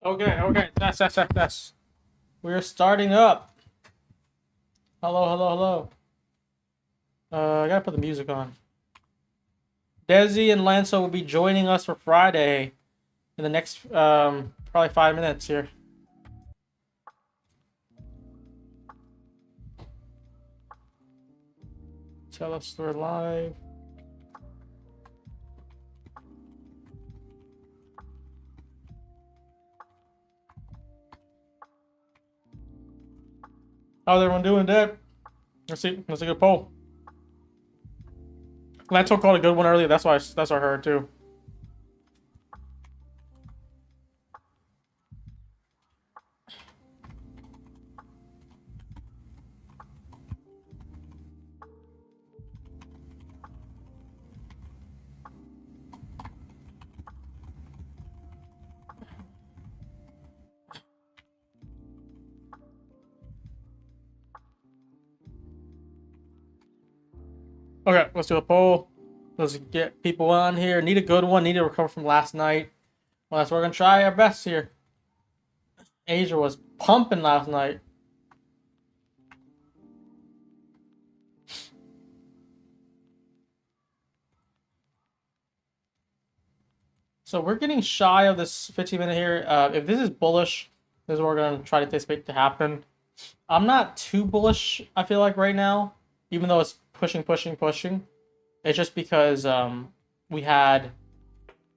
Okay. That's. We're starting up. Hello. I gotta put the music on. DHESI and LANTO will be joining us for Friday in the next probably 5 minutes here. Tell us we're live. How's everyone doing, Deb? Let's see. Let's take a poll. LANTO called a good one earlier. That's why I heard too. Okay, let's do a poll. Let's get people on here. Need a good one. Need to recover from last night. Well, that's what we're gonna try our best here. Asia was pumping last night. So we're getting shy of this 15-minute here. If this is bullish, this is what we're gonna try to anticipate to happen. I'm not too bullish, I feel like, right now, even though it's pushing. It's just because we had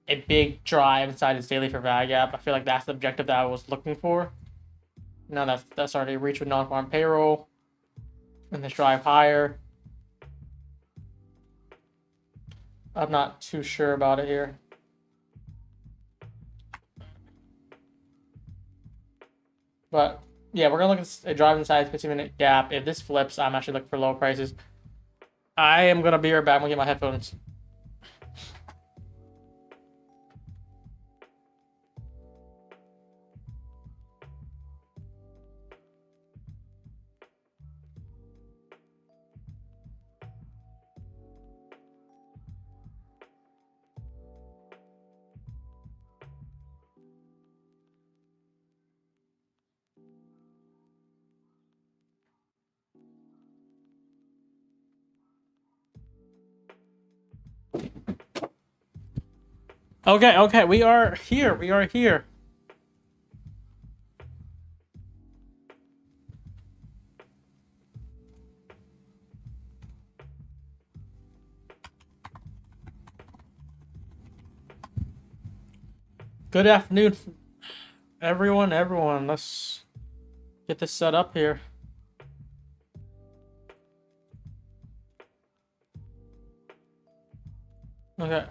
a big drive inside its daily for value gap. I feel like that's the objective that I was looking for. Now that's already reached with non-farm payroll, and this drive higher. I'm not too sure about it here. But yeah, we're gonna look at a drive inside 15-minute gap. If this flips, I'm actually looking for lower prices. I am gonna be right back. I'm gonna get my headphones. Okay, we are here. Good afternoon, everyone. Let's get this set up here. Okay.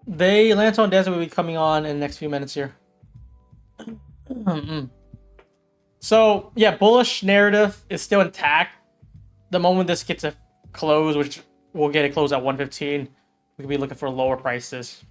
LANTO and DHESI will be coming on in the next few minutes here. So yeah, bullish narrative is still intact. The moment this gets a close, which we'll get a close at 115, we could be looking for lower prices.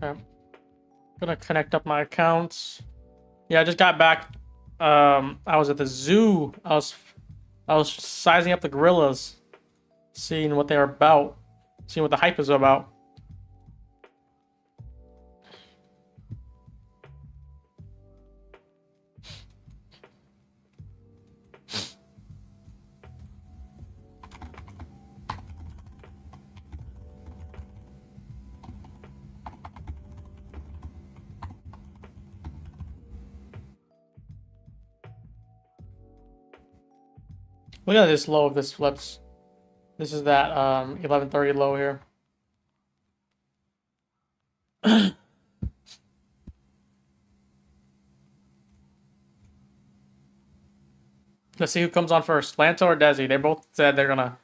Okay. Gonna connect up my accounts. Yeah, I just got back. I was at the zoo. I was sizing up the gorillas, seeing what they're about, seeing what the hype is about. Look at this low if this flips. This is that 1130 low here. Let's see who comes on first, LANTO or DHESI. They both said they're gonna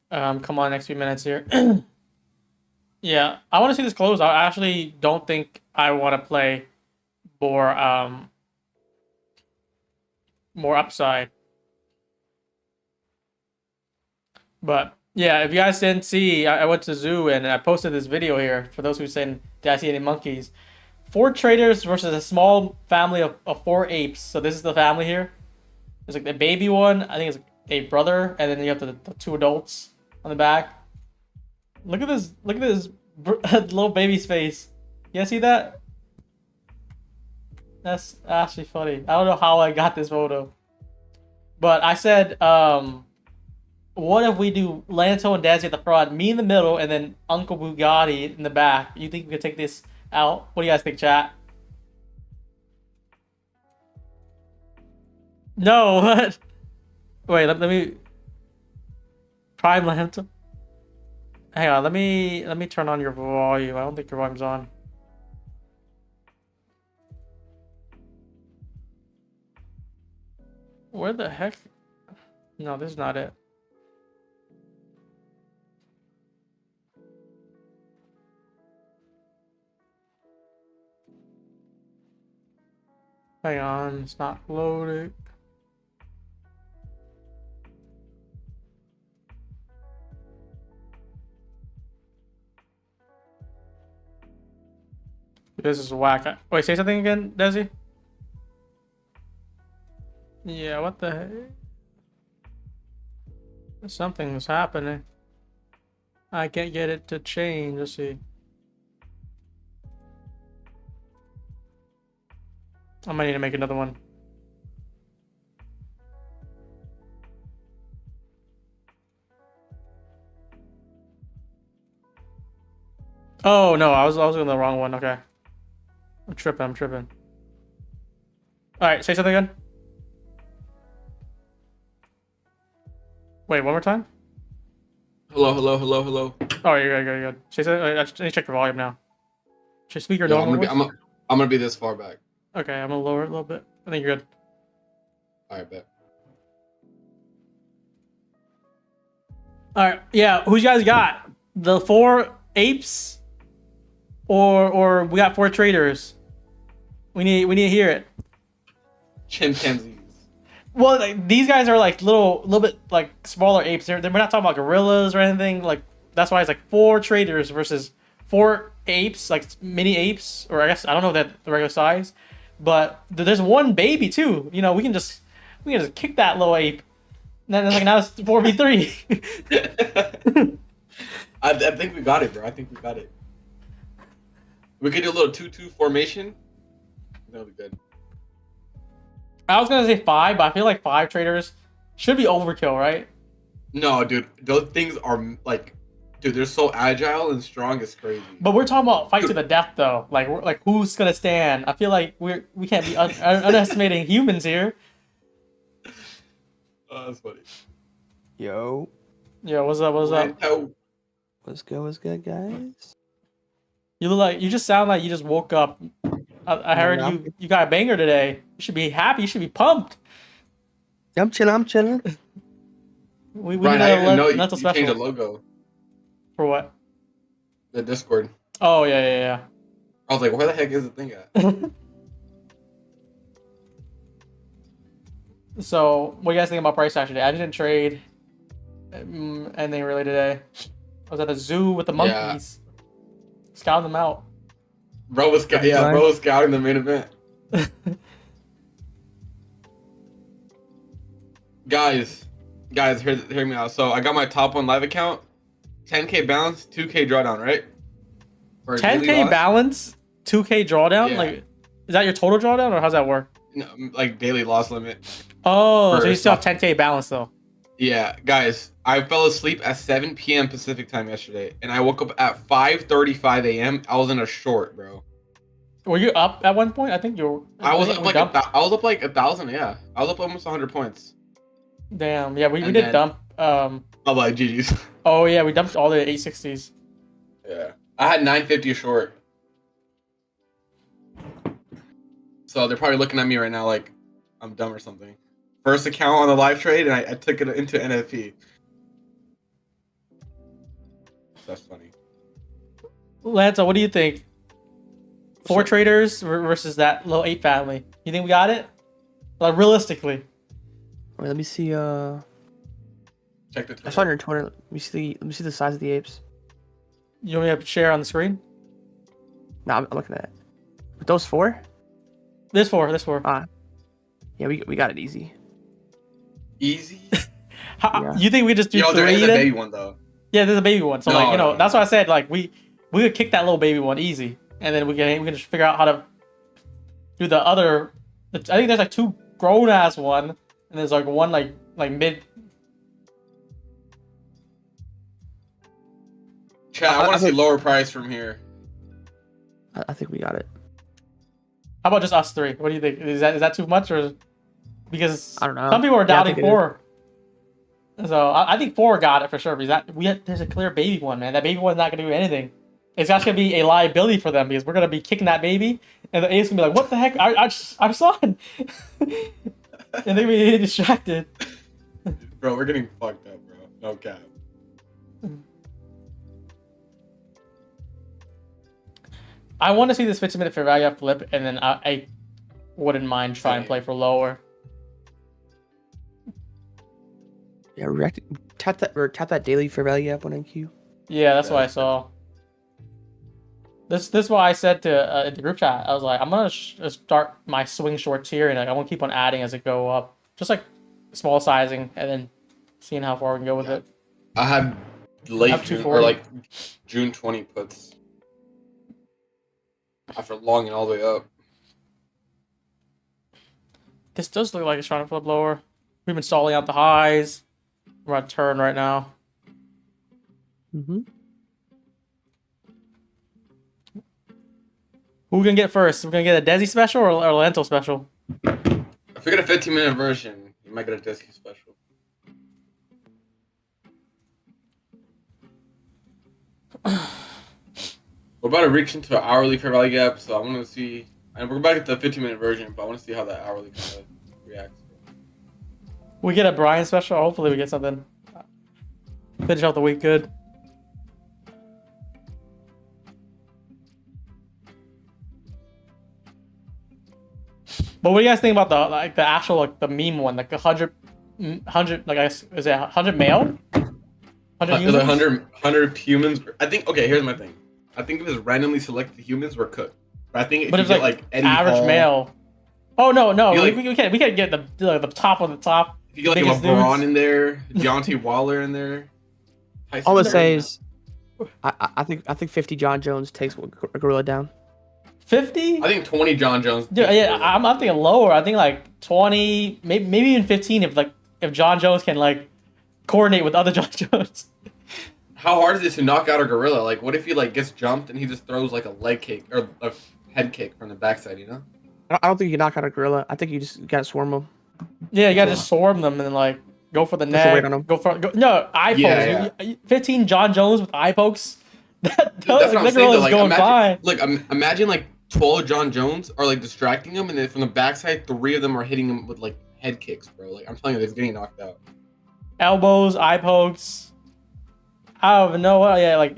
come on next few minutes here. Yeah, I want to see this close. I actually don't think I want to play more upside. But Yeah, if you guys didn't see, I went to zoo and I posted this video here for those who saying, did I see any monkeys? 4 traders versus a small family of 4 apes. So this is the family here. There's like the baby one. I think it's a brother, and then you have the 2 adults on the back. Look at this. Look at this little baby's face. You guys see that? That's actually funny. I don't know how I got this photo, but I said, what if we do Lanto and DHESI at the front, me in the middle, and then Uncle Bugatti in the back? You think we could take this out? What do you guys think, chat? No, what? Wait, let me Prime Lanto. Hang on, let me turn on your volume. I don't think your volume's on. Where the heck? No, this is not it. Hang on, it's not loading. This is whack. Wait, say something again, DHESI? Yeah, what the heck? Something's happening. I can't get it to change. Let's see. I might need to make another one. Oh no, I was on the wrong one. Okay. I'm tripping. Alright, say something again. Wait, one more time? Hello. Oh, you're good. Say something. I need to check your volume now. Should speaker Yeah, normal? I'm gonna be this far back. Okay, I'm gonna lower it a little bit. I think you're good. Alright, bet. Alright, yeah, who you guys got? The 4 apes? Or we got 4 traders? We need to hear it. Chimpanzees. Well, like, these guys are like little bit like smaller apes. We're not talking about gorillas or anything. Like that's why it's like 4 traders versus 4 apes, like mini apes, or I guess I don't know that the regular size. But there's one baby too. You know, we can just kick that little ape. And then like now it's 4v3. I think we got it, bro. I think we got it. We could do a little 2-2 formation. That'll be good. I was gonna say 5, but I feel like 5 traders should be overkill, right? No, dude. Those things are like, dude, they're so agile and strong. It's crazy. But we're talking about fight to the death, though. Like who's gonna stand? I feel like we can't be underestimating humans here. Oh, that's funny. Yo. Yeah, what's up? LANTO. What's good, guys? You just sound like you just woke up. I heard you got a banger today. You should be happy. You should be pumped. I'm chilling. We Brian, need I didn't know a you special. changed the logo. For what? The Discord. Oh yeah. I was like, where the heck is the thing at? So, what do you guys think about price action today? I didn't trade anything really today. I was at the zoo with the monkeys, scouting them out. Bro was scouting the main event. Guys, hear me out. So I got my top 1 live account, 10K balance, 2K drawdown, right? For 10K balance, 2K drawdown. Yeah. Like, is that your total drawdown, or how's that work? No, like daily loss limit. Oh, so you still have 10K balance though. Yeah, guys, I fell asleep at 7 p.m. Pacific time yesterday, and I woke up at 5:35 a.m. I was in a short, bro. Were you up at one point? I think you were. I was up like I was up like 1,000. Yeah, I was up almost 100 points. Damn. Yeah, we did then, dump. Oh, like GG's. Oh yeah, we dumped all the 860s. Yeah, I had 950 short. So they're probably looking at me right now like I'm dumb or something. First account on the live trade, and I took it into NFP. That's funny. Lanto, what do you think? 4 traders versus that low 8 family. You think we got it? Like realistically. Wait, let me see. Check the I Twitter. saw on your Twitter. Let me see the size of the apes. You want me to share on the screen? No, I'm looking at it. With those 4? This 4. This 4. Yeah, we got it easy. Easy. Yeah. You think we just do Yo, 3 there is a then? baby one though. Yeah, there's a baby one. So No, like, you know, no, that's no. why I said like we could kick that little baby one easy, and then we can just figure out how to do the other. I think there's like 2 grown ass one, and there's like one like mid. Chat, I want to see lower price from here. I think we got it. How about just us 3? What do you think? Is that too much, or because I don't know. some people are Yeah, I doubting think it is. 4. So I think 4 got it for sure because there's a clear baby one, man. That baby one's not gonna do anything. It's actually gonna be a liability for them because we're gonna be kicking that baby, and the A's gonna be like, "What the heck? I saw it," and they're gonna be distracted. Bro, we're getting fucked up, bro. No cap. I want to see this 15-minute fair value flip, and then I wouldn't mind trying to play for lower. Yeah, tap that daily fair value app on NQ. Yeah, that's what I saw. This is what I said to in the group chat. I was like, I'm gonna start my swing shorts here, and like, I want to keep on adding as it go up, just like small sizing, and then seeing how far we can go with it. I had late Up to June 40. or like June 20 puts after longing all the way up. This does look like it's trying to flip lower. We've been stalling out the highs. We're on turn right now. Mm-hmm. Who we gonna get first? We're gonna get a DHESI special or a LANTO special? If we get a 15-minute version, you might get a DHESI special. We're about to reach into an hourly fair value gap, so I want to see. And we're about to get the 15-minute version, but I want to see how that hourly kind of reacts. We get a Brian special. Hopefully, we get something. Finish out the week good. But what do you guys think about the actual like the meme one, like 100 like I guess is it 100 male? 100 There's humans? 100 humans. I think. Okay, here's my thing. I think if it's randomly selected humans, we're cooked. But I think if But you it's get like like Eddie average Hall, male. Oh no, Like- we can't get the top of the top. if you get like biggest LeBron dudes. in there, Deontay Waller in there. Tyson All I Fury. say is, I think 50 John Jones takes a gorilla down. 50? I think 20 John Jones. Dude, yeah, I'm thinking lower. I think like 20, maybe even 15 if John Jones can like coordinate with other John Jones. How hard is it to knock out a gorilla? Like, what if he like gets jumped and he just throws like a leg kick or a head kick from the backside? You know? I don't think you can knock out a gorilla. I think you just gotta swarm them. Yeah, you gotta just swarm them and then like go for the Push the weight neck. on 'em. No, eye pokes. Yeah, 15 John Jones with eye pokes. That Dude, that's what I'm that saying. girl Though. is Like, going imagine, by. look, imagine like 12 John Jones are like distracting him, and then from the backside, 3 of them are hitting him with like head kicks, bro. Like I'm telling you, he's getting knocked out. Elbows, eye pokes. I don't even know what. Yeah, like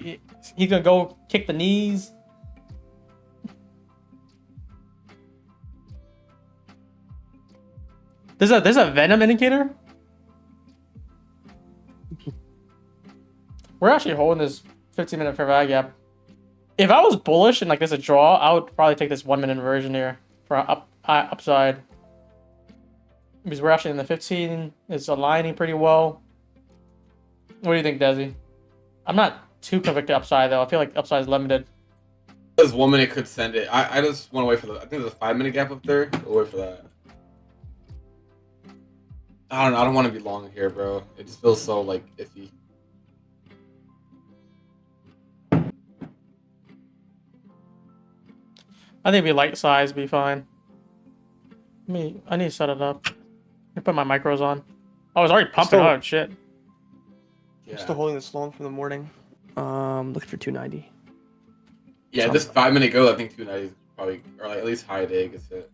he's gonna go kick the knees. There's a venom indicator. We're actually holding this 15-minute fair value gap. If I was bullish and like there's a draw, I would probably take this 1-minute version here for upside. Because we're actually in the 15, it's aligning pretty well. What do you think, Desi? I'm not too convicted upside though. I feel like upside is limited. This 1 minute could send it. I just want to wait for the. I think there's a 5-minute gap up there. We'll wait for that. I don't know. I don't want to be long here, bro. It just feels so like iffy. I think it'd be light size, be fine. I need to set it up. Let me put my micros on. Oh, it's already pumping Still- out shit. Yeah. I'm still holding this long from the morning. Looking for 290. Yeah, this 5-minute go, I think 290 is probably, or like at least high day gets it.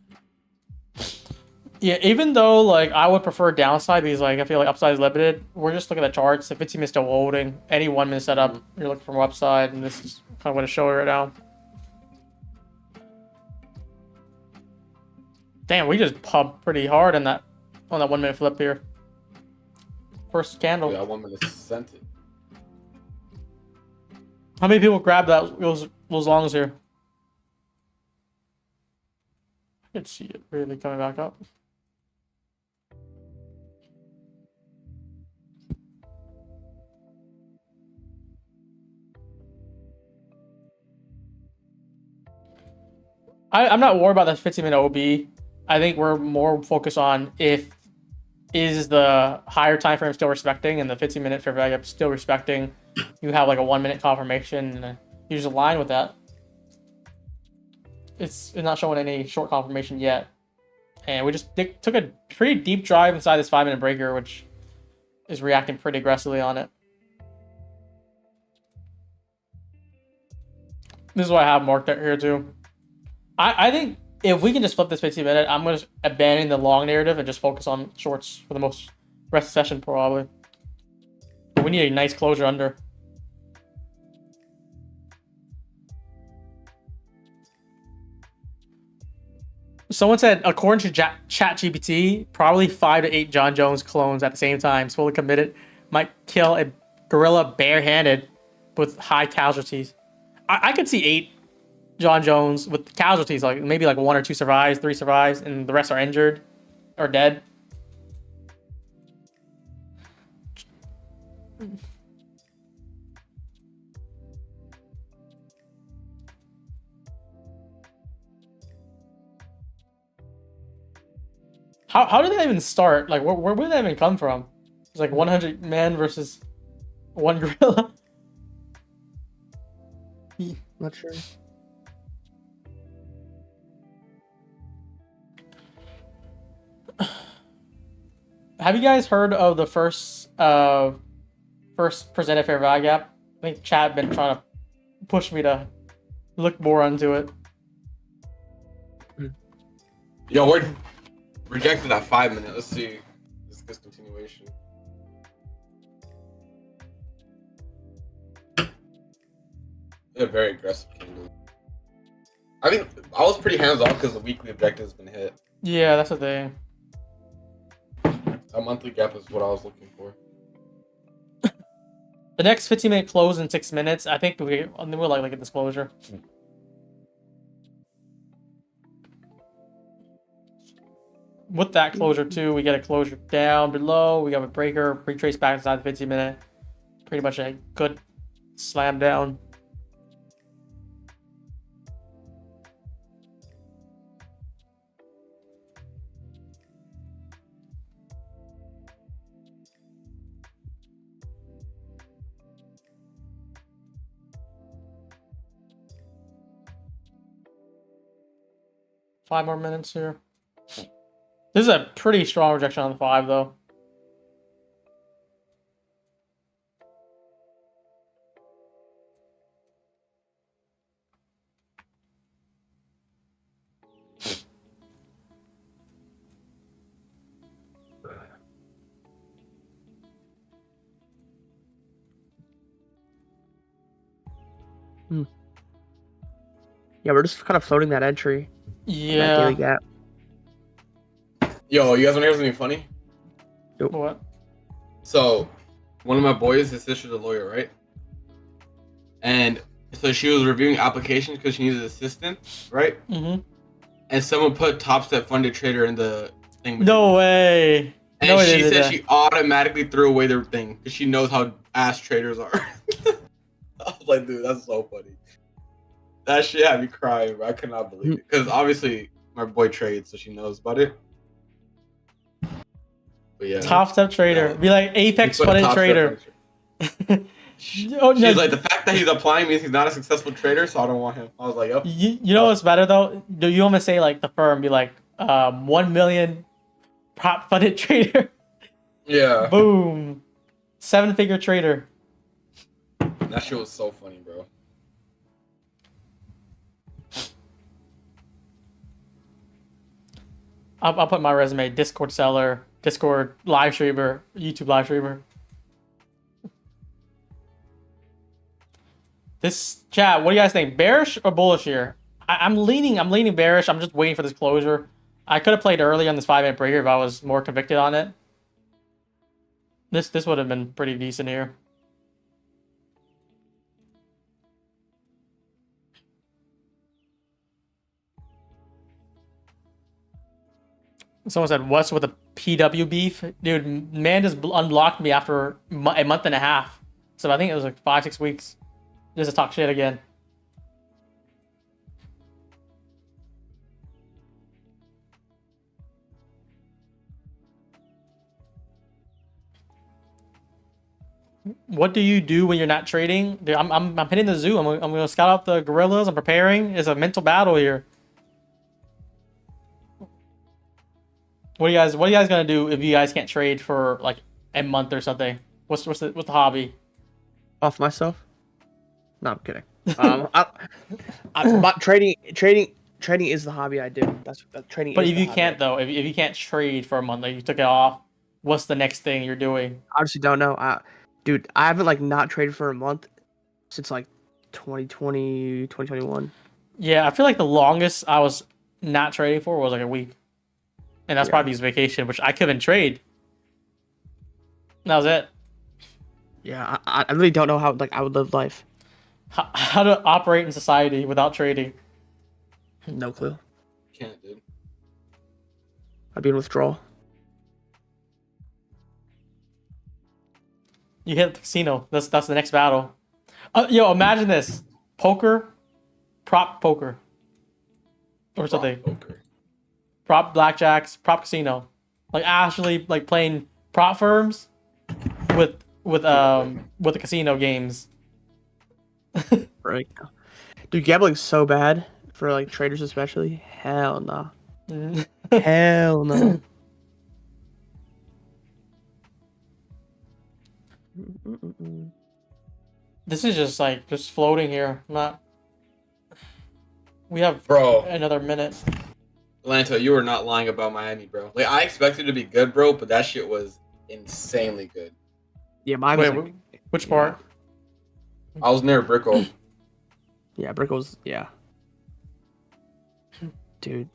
Yeah, even though like I would prefer downside because like I feel like upside is limited. We're just looking at the charts. The 15 minute still holding. Any 1 minute setup, you're looking for more upside, and this is kind of what it's showing right now. Damn, we just pumped pretty hard on that 1 minute flip here. First candle. Yeah, 1 minute sent it. How many people grabbed those longs here? I could see it really coming back up. I'm not worried about that 15-minute OB. I think we're more focused on if is the higher time frame still respecting and the 15-minute fair value still respecting. You have like a 1-minute confirmation and you just align with that. It's not showing any short confirmation yet. And we just took a pretty deep drive inside this 5-minute breaker, which is reacting pretty aggressively on it. This is what I have marked here too. I think if we can just flip this 15-minute, I'm going to abandon the long narrative and just focus on shorts for the most rest of the session probably. But we need a nice closure under. Someone said, according to ChatGPT, probably 5 to 8 John Jones clones at the same time, fully committed, might kill a gorilla barehanded with high casualties. I could see 8 John Jones with casualties, like maybe like 1 or 2 survives, 3 survives, and the rest are injured or dead. How did that even start? Like, where did that even come from? It's like 100 men versus 1 gorilla. Not sure. Have you guys heard of the first presented fair value gap? I think Chad been trying to push me to look more into it. Yo, we're rejected that 5-minute. Let's see this discontinuation. They're very aggressive candle. I think I was pretty hands off because the weekly objective has been hit. Yeah, that's the thing. A monthly gap is what I was looking for. The next 15-minute close in 6 minutes. I think we'll like a disclosure. With that closure too, we get a closure down below. We have a breaker, pre-trace back inside the 15-minute. Pretty much a good slam down. Five more minutes here. This is a pretty strong rejection on the 5, though. Yeah, we're just kind of floating that entry. That Yeah. daily gap. Yo, you guys want to hear something funny? What? So, one of my boys, his sister's a lawyer, right? And so she was reviewing applications because she needs an assistant, right? Mm-hmm. And someone put Top Step Funded Trader in the thing. No way. And No, she said she automatically threw away their thing because she knows how ass traders are. I was like, dude, that's so funny. That shit had me crying, bro. I could not believe it. Because obviously, my boy trades, so she knows about it. But yeah. Top Step Trader. Yeah. Be like Apex He put Funded Top Step Trader. Funded Oh, no. She's like, the fact that he's applying means he's not a successful trader, so I don't want him. I was like, yep. You know what's better though? Do you almost say like the firm? Be like 1 million prop funded trader. Yeah. Boom. 7-figure trader. That shit was so funny, bro. I'll put my resume: Discord seller, Discord live streamer, YouTube live streamer. This chat, what do you guys think? Bearish or bullish here? I'm leaning bearish. I'm just waiting for this closure. I could have played early on this 5-minute breaker if I was more convicted on it. This would have been pretty decent here. Someone said, "What's with the PW beef, dude?" Man just unblocked me after a month and a half. So I think it was like 5-6 weeks just to talk shit again. What do you do when you're not trading? Dude, I'm hitting the zoo. I'm gonna scout out the gorillas. I'm preparing. It's a mental battle here. What are you guys gonna do if you guys can't trade for like a month or something? What's the hobby? Off myself. No, I'm kidding. But trading is the hobby I do. That's trading. But is if the you hobby can't though, if you can't trade for a month, like you took it off, what's the next thing you're doing? I honestly don't know. Dude, I haven't like not traded for a month since like 2020, 2021. Yeah, I feel like the longest I was not trading for was like a week, and that's Yeah. probably his vacation, which I couldn't trade. That was it. Yeah, I really don't know how like I would live life. How to operate in society without trading? No clue. Can't, dude. I'd be in withdrawal. You hit the casino. That's the next battle. Yo, imagine this: poker, prop poker, or something. Poker. Prop blackjacks, prop casino, like actually like playing prop firms with the casino games. Right. Dude, gambling's so bad for like traders especially. Hell no. Hell no. This is just like just floating here. Not. We have Bro, another minute. LANTO, you were not lying about Miami, bro. Like I expected it to be good, bro, but that shit was insanely good. Yeah, mine Wait, was like, which part? I was near Brickle. yeah, Brickle's dude.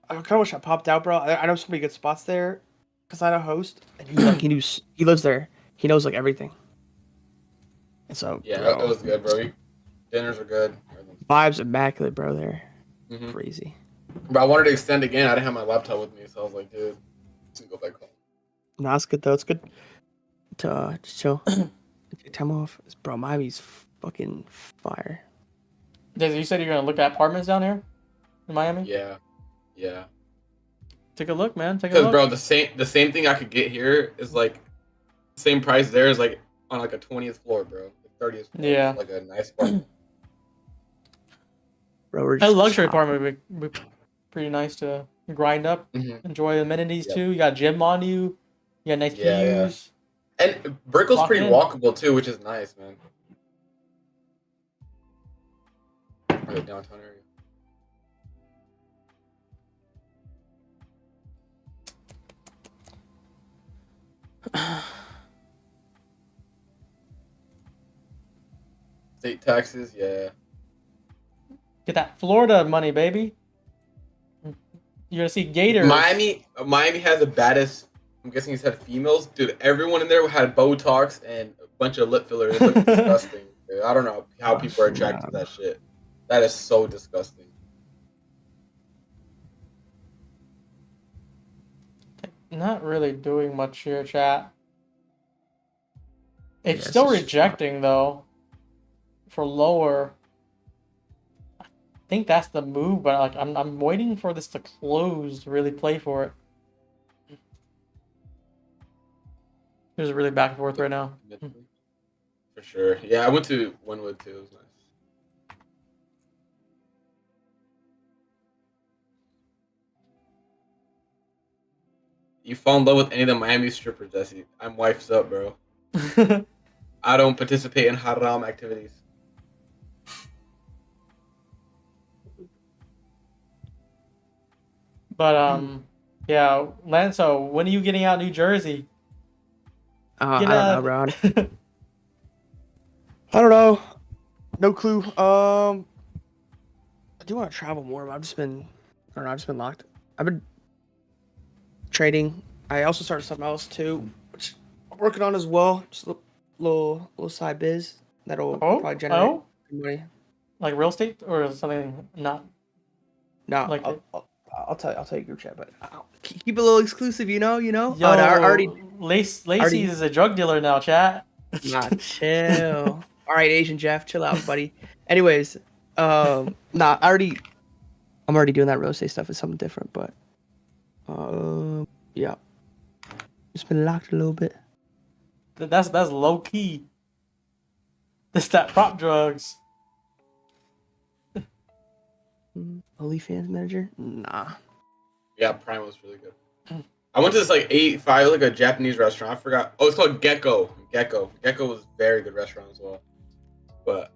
I kind of wish I popped out, bro. I know so many good spots there because I know host and he lives there. He knows like everything. And so Yeah, bro, it was good, bro. Dinners are good. vibes immaculate, bro. There, Mm-hmm. crazy. But I wanted to extend again. I didn't have my laptop with me, so I was like, dude, let's go back home. No, it's good though. It's good to just chill, take time off. Bro, Miami's fucking fire. You said you're gonna look at apartments down here in Miami. Yeah. Take a look, man. Take a Because, look. bro, the same thing I could get here is like same price there is like on like a 20th floor, bro. 30th floor. Yeah. Like a nice apartment. Bro, we're A just luxury chop- apartment would be pretty nice to grind up, Mhm. enjoy the amenities Yep. too. You got gym on you. You got nice Yeah, views. And Brickle's Walk pretty in. walkable too, which is nice, man. Right, downtown area. State taxes, yeah. Get that Florida money, baby. You're gonna see gators. Miami has the baddest. I'm guessing he said females, dude. Everyone in there had Botox and a bunch of lip fillers. It looked disgusting. Dude. I don't know how people are attracted to that shit. That is so disgusting. Not really doing much here, chat. It's Yeah, still it's just- rejecting though. For lower. I think that's the move, but like I'm waiting for this to close to really play for it. It's really back and forth right now. For sure. Yeah, I went to Wynwood too. It was nice. You fall in love with any of the Miami strippers, Jesse. I'm wife's up, bro. I don't participate in haram activities. But yeah, Lanso, when are you getting out New Jersey? I Get don't out. know, bro. I don't know. No clue. I do want to travel more, but I've just been locked. I've been trading I also started something else too, which I'm working on as well. Just a little side biz that'll probably generate money. Like real estate or something not No, like it? I'll tell you group chat, but I'll keep it a little exclusive, you know. Yo, Lacey is a drug dealer now, chat. Nah, chill. All right, Asian Jeff, chill out, buddy. Anyways, nah, I'm already doing that real estate stuff. It's something different, but yeah, just been locked a little bit. That's low key. That's that prop drugs. OnlyFans manager? Nah. Yeah, Prime was really good. I went to this like 8-5, like a Japanese restaurant. I forgot. Oh, it's called Gecko. Gecko was a very good restaurant as well, but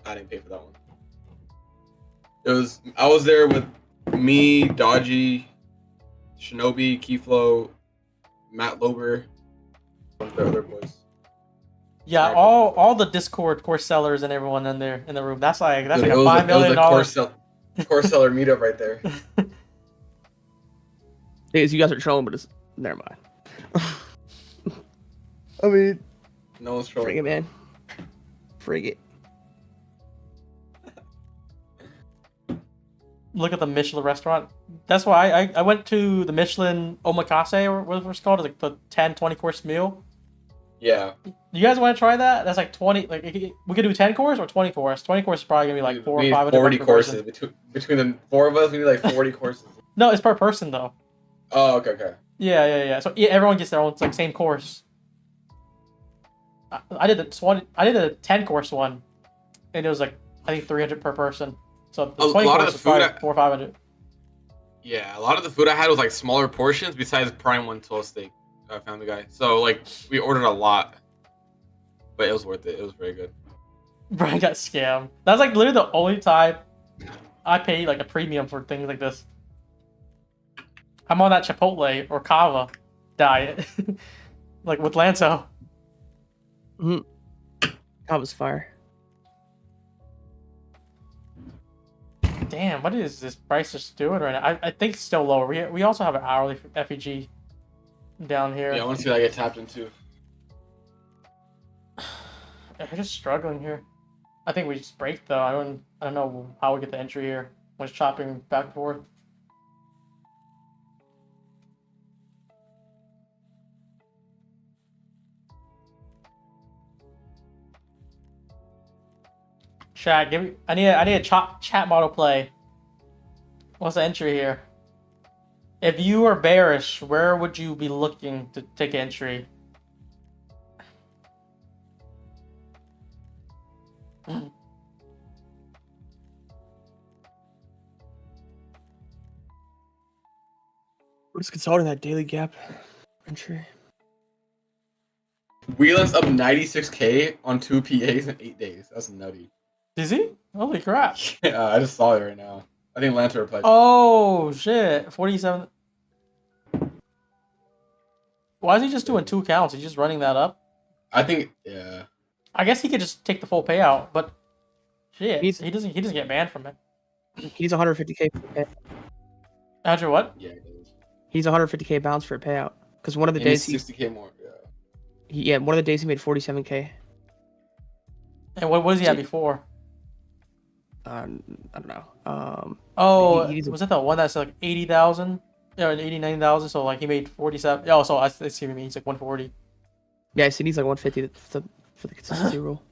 I didn't pay for that one. I was there with me, Dodgy, Shinobi, Keyflow, Matt Lober, one of the other boys. Yeah, all the Discord course sellers and everyone in there in the room. That's like Dude, a $5 million. Course seller meetup right there. You guys are trolling, but it's never mind. I mean, No one's trolling. frig it, man. Frig it. Look at the Michelin restaurant. That's why I went to the Michelin Omakase, or whatever it's called, like the 10-20 course meal. Yeah. You guys want to try that? That's like 20. Like we could do 10 course or 20 course. 20 course is probably gonna be like 400 or 500. 40 courses between the four of us. We need like 40 courses. No, it's per person though. Oh, okay. Yeah. So everyone gets their own like same course. I did the 10 course one, and it was like I think 300 per person. So the 20 course was probably 400 or 500. Yeah, a lot of the food I had was like smaller portions besides Prime 112 steak. Family Guy. So like we ordered a lot, but it was worth it. It was very good. Brian got scammed. That's like literally the only time I pay like a premium for things like this. I'm on that Chipotle or Kava diet, like with Lanto. That was fire. Damn, what is this price just doing right now? I think it's still lower. We also have an hourly FEG down here. Yeah, I want to see what I get tapped into. I'm just struggling here. I think we just break though. I don't know how we get the entry here. When it's chopping back and forth. Chat, give me. I need a chat model play. What's the entry here? If you are bearish, where would you be looking to take entry? We're just consolidating that daily gap entry. Wheelan's up 96K on 2 PAs in 8 days. That's nutty. Is he? Holy crap. Yeah, I just saw it right now. I think LANTO replied. Oh, shit. 47. Why is he just doing 2 accounts? He's just running that up? I think, yeah. I guess he could just take the full payout, but shit, He's- he doesn't get banned from it. He needs 150K for a payout. Andrew, what? Yeah, it is. He needs 150K bounce for a payout. Because one of the He days needs 60K more, one of the days he made 47K. And what was he at before? I don't know. Oh, he needs was that the one that's like 80,000? Yeah, 80, 90,000. So like he made 47. Oh, so I see what you mean. He's like 140. Yeah, so he needs like 150 for the consistency rule.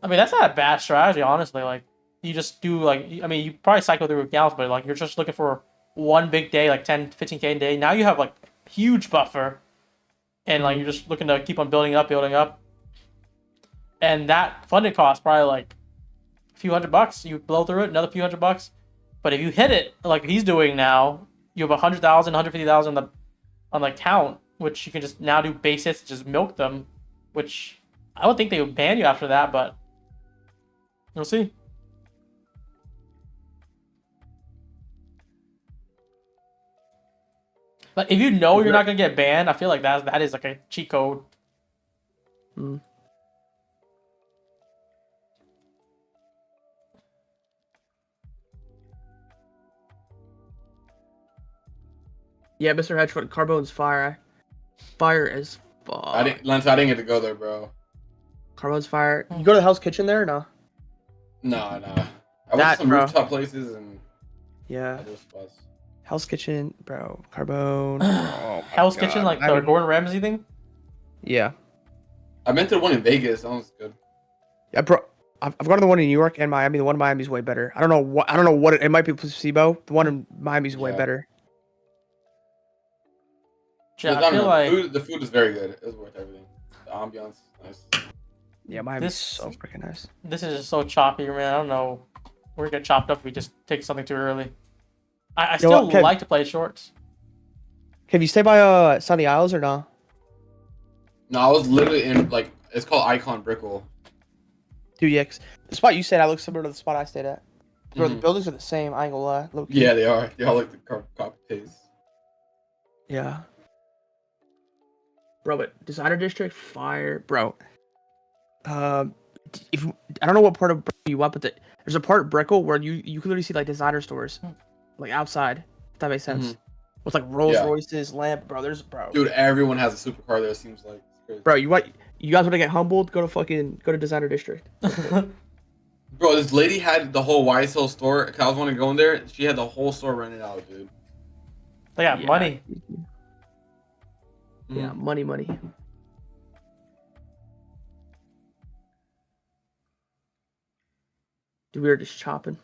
I mean, that's not a bad strategy, honestly. Like, you just do like, I mean, you probably cycle through accounts, but like you're just looking for one big day, like 10, 15K a day. Now you have like huge buffer, and like you're just looking to keep on building up. And that funding cost probably like a few $100. You blow through it, another few $100. But if you hit it like he's doing now, you have 100,000, 150,000 on the account, which you can just now do base hits, just milk them. Which I don't think they would ban you after that, but we'll see. But if you know you're not gonna get banned, I feel like that is like a cheat code. Yeah, Mr. Hedgefoot, Carbone's fire. Fire as fuck. I didn't get to go there, bro. Carbone's fire. You go to the Hell's Kitchen there or no? Nah. I went to some rooftop places and yeah. other spots. Hell's Kitchen, bro. Carbone. Hell's Kitchen, like the Gordon Ramsay thing. Yeah. I been to the one in Vegas. That one's good. Yeah, bro. I've gone to the one in New York and Miami. The one in Miami's way better. I don't know what it might be placebo. The one in Miami's way better. Yeah, I feel like the food is very good. It's worth everything. The ambiance, nice. Yeah, Miami's so freaking nice. This is just so choppy, man. I don't know. We're gonna get chopped up if we just take something too early. I still like to play shorts. Have you stay by Sunny Isles or no? No, I was literally in like it's called Icon Brickell. Dude, yeah, the spot you stayed at looks similar to the spot I stayed at. Bro, the buildings are the same. I ain't gonna lie. Yeah, they are. They all like the copy paste. Yeah. Bro, but Designer District, fire, bro. If I don't know what part of Brickell you want, but there's a part of Brickell where you can literally see like designer stores, like outside. If that makes sense. With like Rolls Royces, lamp, bro. Dude, everyone has a supercar there. It seems like. Bro, you guys want to get humbled? Go to Designer District. Bro, this lady had the whole YSL store. I was wanting to go in there. She had the whole store rented out, dude. They got money. Yeah, money. Dude, we were just chopping.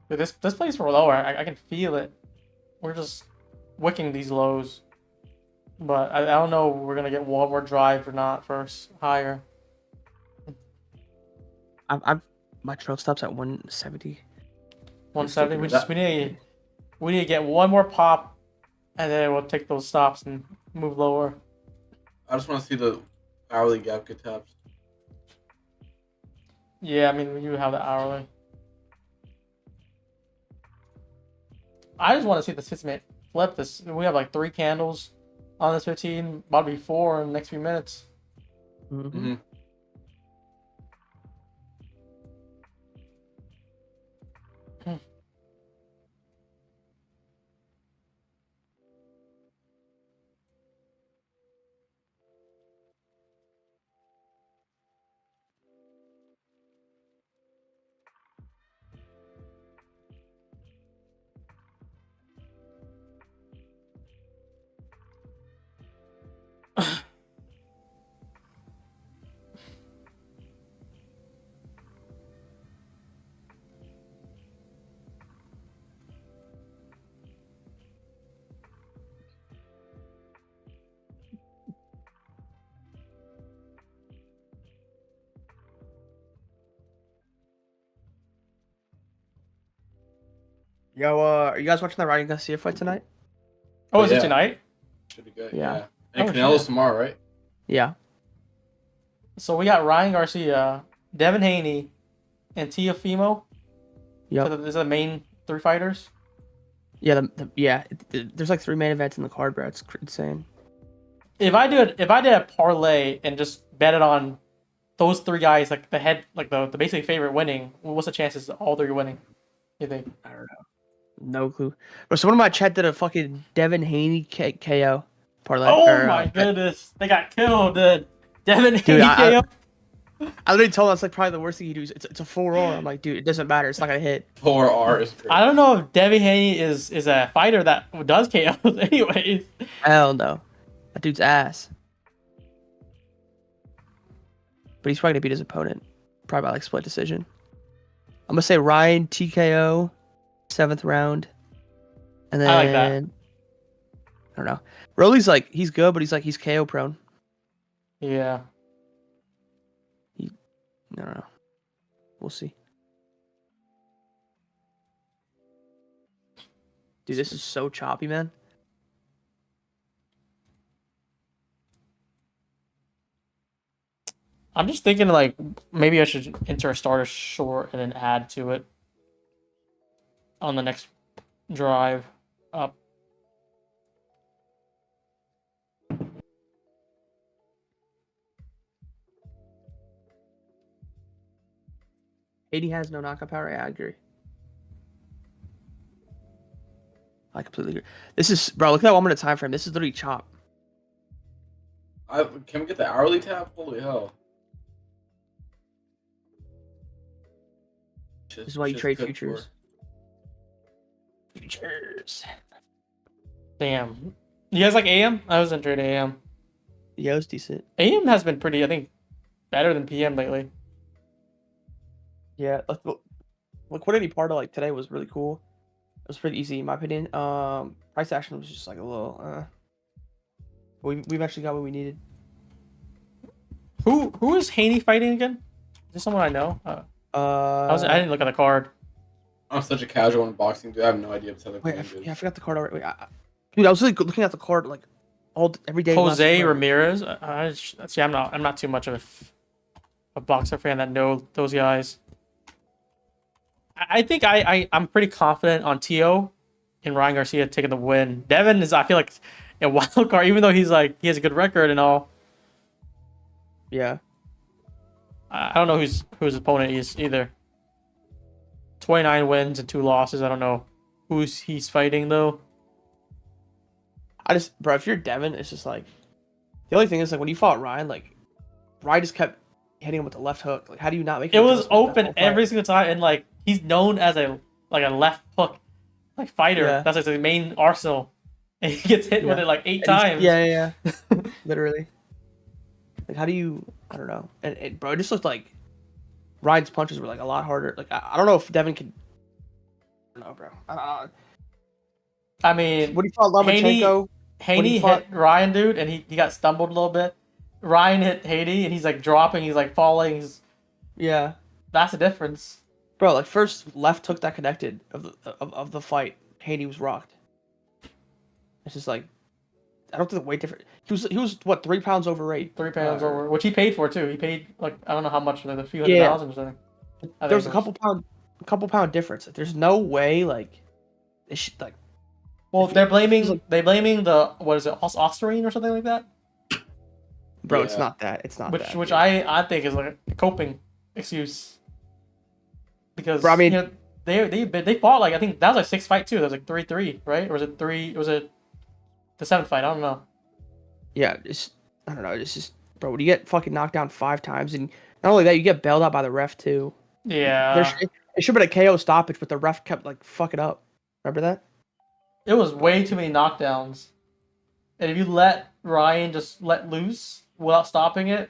Dude, this place for lower. I can feel it. We're just wicking these lows. But I don't know if we're going to get one more drive or not first. Higher. My trail stops at 170. 170. We need to get one more pop, and then we'll take those stops and move lower. I just want to see the hourly gap get tapped. Yeah, I mean, you have the hourly. I just want to see the system flip this. We have like 3 candles on this 15. About to be 4 in the next few minutes. Mm-hmm. Yo, are you guys watching the Ryan Garcia fight tonight? Oh, is it tonight? Should be good. Yeah. And Canelo's tomorrow, right? Yeah. So we got Ryan Garcia, Devin Haney, and Teofimo. Yeah. So these are the main 3 fighters. Yeah. There's like 3 main events in the card, bro. It's insane. If I did a parlay and just bet it on those 3 guys, like the basically favorite winning, what's the chances all 3 winning? You think? I don't know. No clue. Bro, someone in my chat did a fucking Devin Haney KO parlay. Oh my goodness, they got killed, dude. Devin Haney KO. I literally told him that's like probably the worst thing you do. It's a 4R. I'm like, dude, it doesn't matter. It's not gonna hit. 4R is great. I don't know if Devin Haney is a fighter that does KOs anyways. Hell no. That dude's ass. But he's probably gonna beat his opponent. Probably by like split decision. I'm gonna say Ryan TKO, 7th round. And then I like that. I don't know. Rolly's like he's good, but he's KO prone. Yeah. I don't know. We'll see. Dude, this is so choppy, man. I'm just thinking like maybe I should enter a starter short and then add to it on the next drive up. Haiti has no knockout power. I agree. I completely agree. This is, bro, look at that 1 minute time frame. This is literally chop. Can we get the hourly tab? Holy hell. This is why you trade futures. Futures. Damn. You guys like AM? I was enjoying AM. Yeah, it was decent. AM has been pretty, I think, better than PM lately. Yeah, liquidity part of like today was really cool. It was pretty easy in my opinion. Price action was just like a little. We've actually got what we needed. Who is Haney fighting again? Is this someone I know? I didn't look at the card. I'm such a casual in boxing, dude. I have no idea what the other Wait, name is. I forgot the card already. Wait, dude, I was really looking at the card like every day. Jose Ramirez. See, I'm not too much of a boxer fan that know those guys. I think I'm pretty confident on Tio and Ryan Garcia taking the win. Devin is, I feel like, a wild card, even though he has a good record and all. Yeah. I don't know who his opponent is either. 29 wins and 2 losses. I don't know who's he's fighting though. Bro, if you're Devin, it's just like the only thing is like when you fought Ryan, like Ryan just kept hitting him with the left hook. Like, how do you not make it was open every single time, and like he's known as a left hook fighter. Yeah. That's like the main arsenal, and he gets hit with it like 8 times. Yeah. Literally. Like, how do you? I don't know. And bro, it just looked like Ryan's punches were like a lot harder. Like, I don't know if Devin can. I don't know, bro. I mean, when he fought Lomachenko, Haney hit Ryan, dude, and he got stumbled a little bit. Ryan hit Haiti, and he's like dropping, he's like falling. Yeah, that's the difference, bro. Like, first left hook that connected of the fight, Haiti was rocked. It's just like, I don't think the weight difference. He was what, 3 pounds overweight. 3 pounds over, which he paid for too. He paid like, I don't know how much, like a few $100,000 or something. There was a couple pound difference. Like, there's no way like it should like. Well, they're blaming the, what is it, Ostarine or something like that. Bro, yeah. It's not that. It's not that. Which I think is like a coping excuse. Because, bro, I mean, you know, they fought like, I think that was like 6th fight too. That was like 3-3, right? Or was it 3? Was it the 7th fight? I don't know. Yeah, I don't know. It's just, bro, when you get fucking knocked down 5 times, and not only that, you get bailed out by the ref too. Yeah. It should have been a KO stoppage, but the ref kept like fucking up. Remember that? It was way too many knockdowns. And if you let Ryan just let loose without stopping it,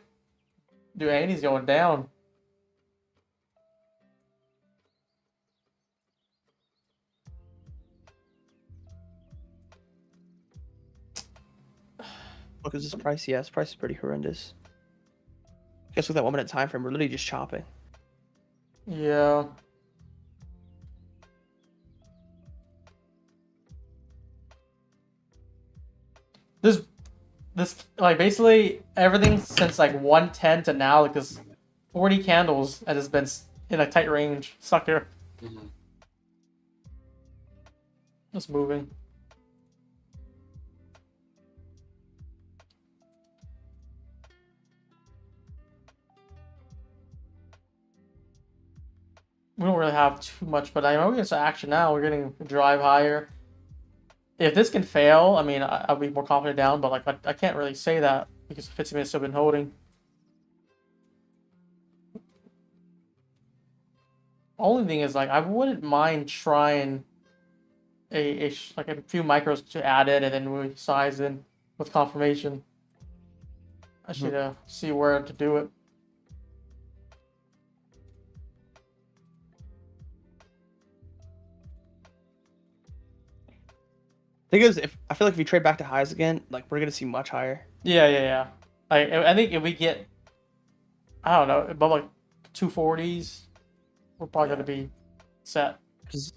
dude, Andy's going down. Look, is this price? Yeah, this price is pretty horrendous. I guess with that 1 minute time frame, we're literally just chopping. Yeah. This like basically everything since like 110 to now, like this 40 candles that has been in a tight range. Sucker. Mm-hmm. Just moving. We don't really have too much, but I know we're getting some action now. We're getting drive higher. If this can fail, I mean, I'll be more confident down, but like I can't really say that because 50 minutes still been holding. Only thing is, like, I wouldn't mind trying a few micros to add in, and then we size in with confirmation. I should see where to do it. Thing is, I feel like if we trade back to highs again, like we're gonna see much higher. Yeah. I think if we get, I don't know, above like 240s, we're probably gonna be set. Because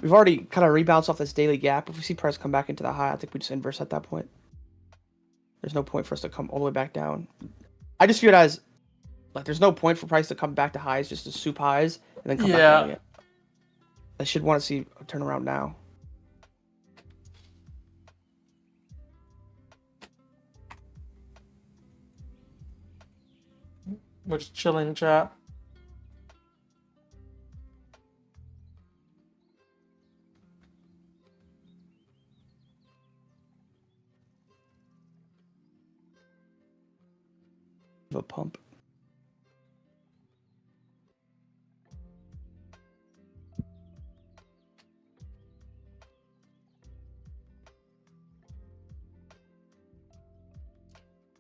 we've already kind of rebounced off this daily gap. If we see price come back into the high, I think we just inverse at that point. There's no point for us to come all the way back down. I just view it as like there's no point for price to come back to highs, just to soup highs and then come back down again. I should want to see a turnaround now. We're just chilling, chat. of a pump.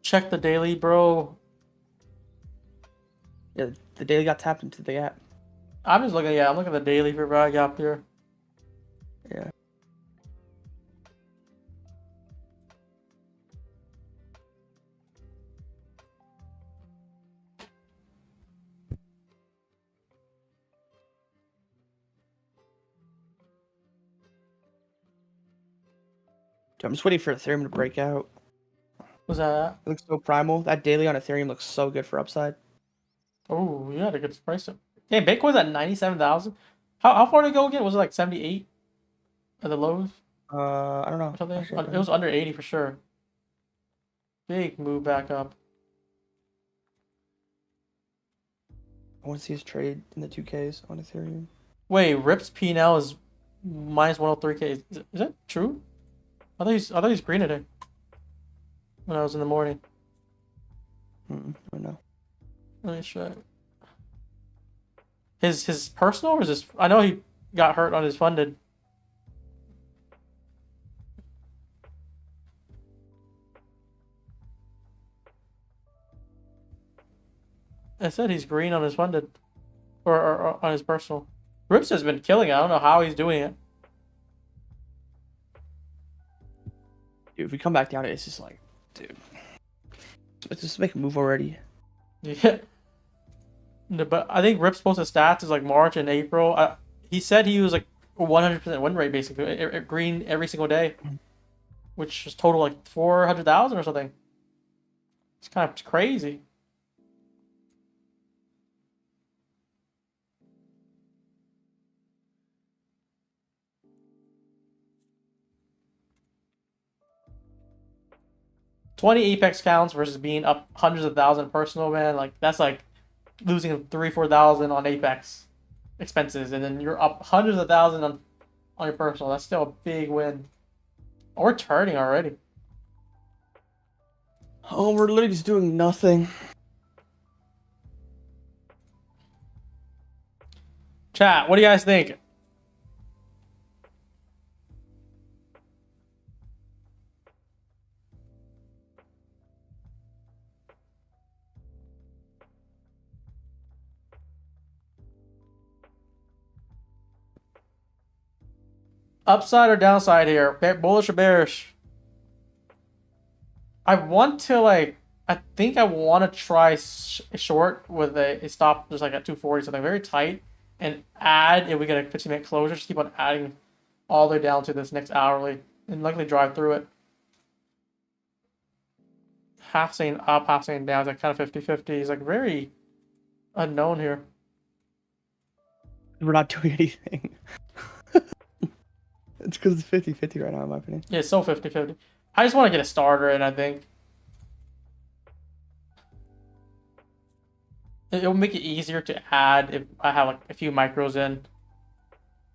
Check the daily, bro. Yeah, the daily got tapped into the gap. I'm just looking. Yeah, I'm looking at the daily for Breakout here. Yeah. Dude, I'm just waiting for Ethereum to break out. What's that? It looks so primal. That daily on Ethereum looks so good for upside. Oh, you had a good price. Yeah, Bitcoin's at 97,000. How far did it go again? Was it like 78 at the lows? I don't know. Or something? Actually, I don't It was under 80 for sure. Big move back up. I want to see his trade in the 2Ks on Ethereum. Wait, Rip's P&L is minus 103K. Is that true? I thought he's green today. When I was in the morning. I don't know. Let me check. His personal or is his? I know he got hurt on his funded. I said he's green on his funded, or on his personal. Rips has been killing it. I don't know how he's doing it. Dude, if we come back down, it's just like, dude, let's just make a move already. Yeah. No, but I think Rip's posted stats is like March and April. He said he was like 100% win rate basically, green every single day, which is total like 400,000 or something. It's kind of crazy. $20 Apex counts versus being up hundreds of thousands personal, man. Like that's like losing 3,000-4,000 on Apex expenses, and then you're up hundreds of thousands on your personal. That's still a big win. Oh, we're turning already. Oh, we're literally just doing nothing. Chat, what do you guys think? Upside or downside here? Bullish or bearish? I want to like. I think I want to try short with a stop just like at 240, something very tight, and add if we get a 15-minute closure. Just keep on adding all the way down to this next hourly, and likely drive through it. Half saying up, half saying down. It's like kind of 50-50. It's like very unknown here. We're not doing anything. It's because it's 50-50 right now, in my opinion. Yeah, it's so 50-50. I just want to get a starter in, I think. It'll make it easier to add if I have like a few micros in.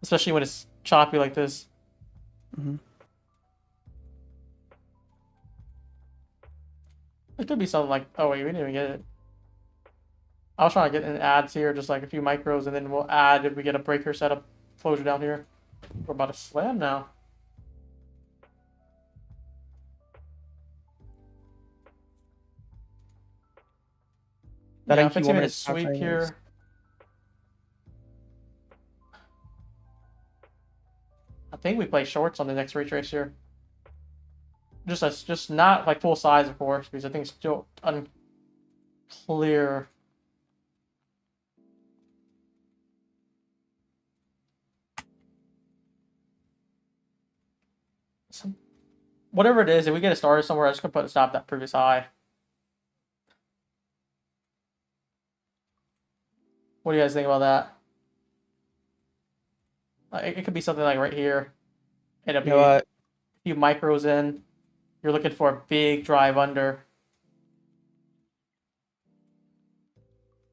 Especially when it's choppy like this. It could be something like, oh wait, we didn't even get it. I was trying to get in ads here, just like a few micros, and then we'll add if we get a breaker setup closure down here. We're about to slam now. That Yeah, NQ 15-minute sweep here. I think we play shorts on the next retrace here. Just not like full size, of course, because I think it's still unclear. Whatever it is, if we get a started somewhere, I'm just gonna put a stop that previous high. What do you guys think about that? It could be something like right here. It'll be a few micros in. You're looking for a big drive under.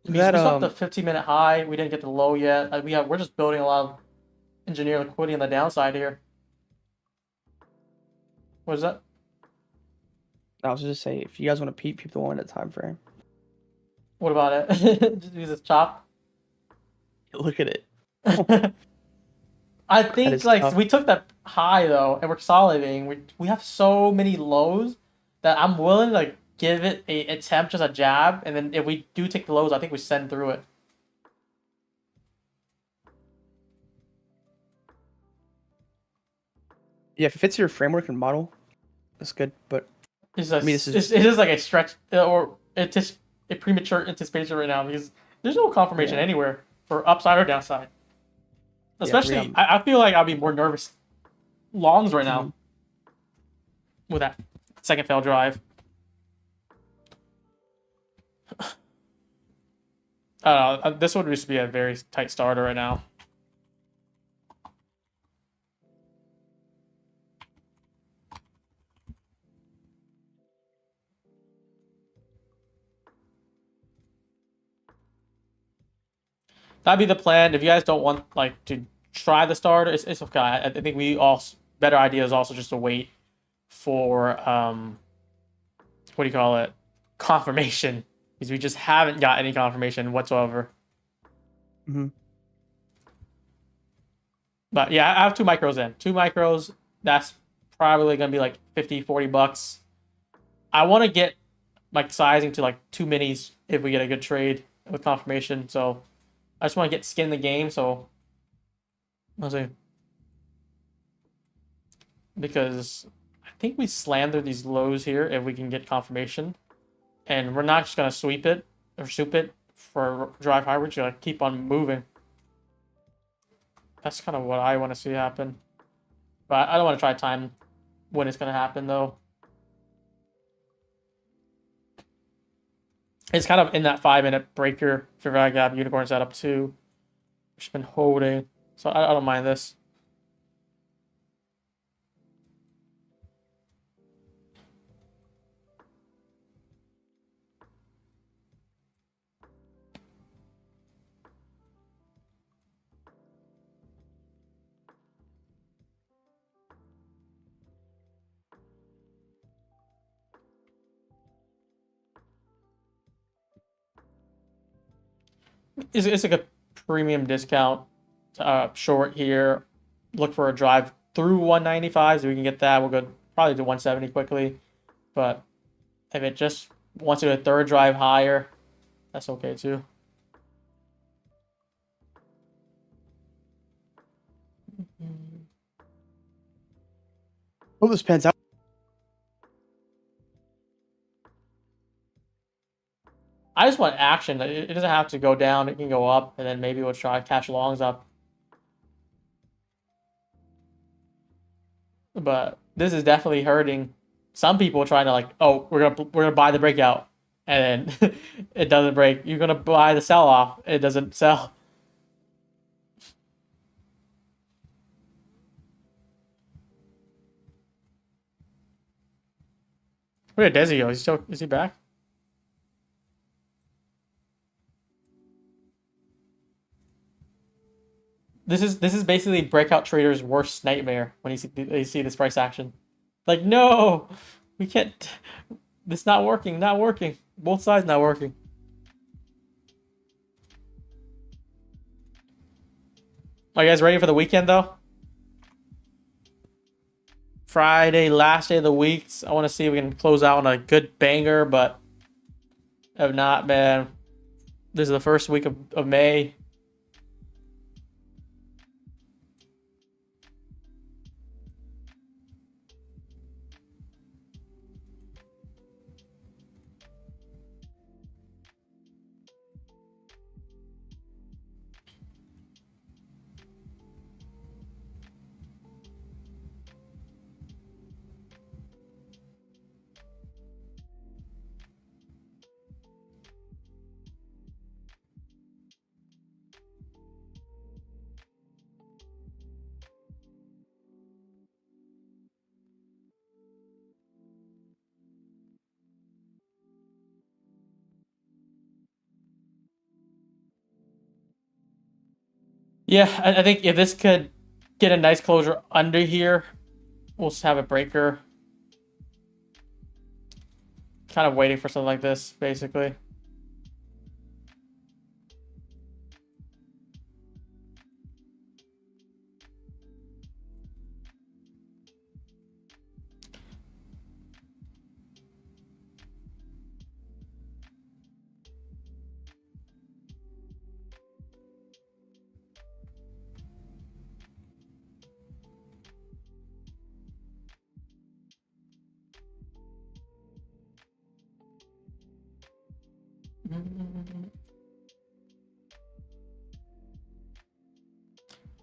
We stopped the 15-minute high. We didn't get the low yet. We're just building a lot of engineer liquidity on the downside here. What is that? I was just say if you guys want to peep the one at time frame. What about it? Just use this chop. Look at it. I That think is like tough. we took that high though, and we're consolidating. We have so many lows that I'm willing to like give it a attempt, just a jab, and then if we do take the lows, I think we send through it. Yeah, if it fits your framework and model, that's good. But It's just, I mean, this is it is like a stretch or it's just a premature anticipation right now because there's no confirmation Yeah. anywhere for upside or downside. Yeah, Especially, I feel like I'll be more nervous longs right now Mhm. with that second fail drive. I don't know. This would just be a very tight starter right now. That'd be the plan. If you guys don't want like to try the starter, it's okay. I think we all better idea is also just to wait for what do you call it, confirmation, because we just haven't got any confirmation whatsoever. Mhm. But yeah, I have 2 micros in. 2 micros, that's probably gonna be like 50, $40. I want to get like sizing to like 2 minis if we get a good trade with confirmation. So I just want to get skin in the game. So let's see, because I think we slam through these lows here if we can get confirmation, and we're not just gonna sweep it or soup it for drive high. We're just gonna keep on moving. That's kind of what I want to see happen. But I don't want to try to time when it's going to happen, though. It's kind of in that 5-minute breaker. If I got unicorn setup too, which has been holding. So I don't mind this. It's like a premium discount short here. Look for a drive through 195, so we can get that. We'll go probably to 170 quickly. But if it just wants to do a third drive higher, that's okay too. Hope this pans out. I just want action. It doesn't have to go down. It can go up, and then maybe we'll try cash longs up. But this is definitely hurting some people trying to like, oh, we're gonna buy the breakout, and then it doesn't break. You're gonna buy the sell off, it doesn't sell. Where did Desi go? Is he back? This is basically breakout traders' worst nightmare when you see this price action. Like, no, we can't. This not working. Not working. Both sides not working. Are you guys ready for the weekend though? Friday, last day of the week. I want to see if we can close out on a good banger, but if not, man, this is the first week of May. Yeah, I think if this could get a nice closure under here, we'll just have a breaker. Kind of waiting for something like this, basically.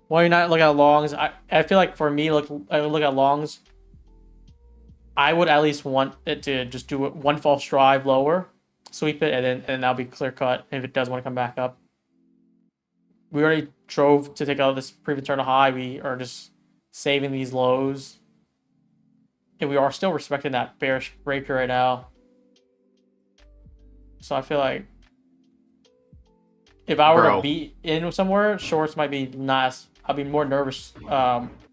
Why you're not looking at longs? I feel like for me, I look at longs. I would at least want it to just do one false drive lower, sweep it, and that'll be clear cut if it does want to come back up. We already drove to take out this previous turn high. We are just saving these lows. And we are still respecting that bearish breaker right now. So I feel like if I were to be in somewhere, shorts might be nice. I'd be more nervous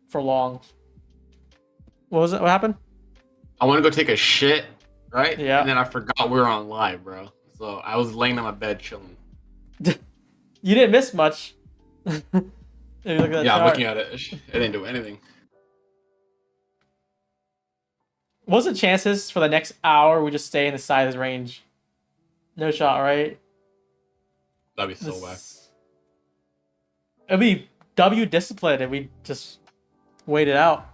for longs. What was it? What happened? I want to go take a shit, right? Yeah. And then I forgot we were on live, bro. So I was laying on my bed chilling. You didn't miss much. If you look at that yeah, I'm chart. looking at it. It didn't do anything. What's the chances for the next hour we just stay in the side of this range? No shot, right? That'd be so whack. It'd be W discipline if we just wait it out.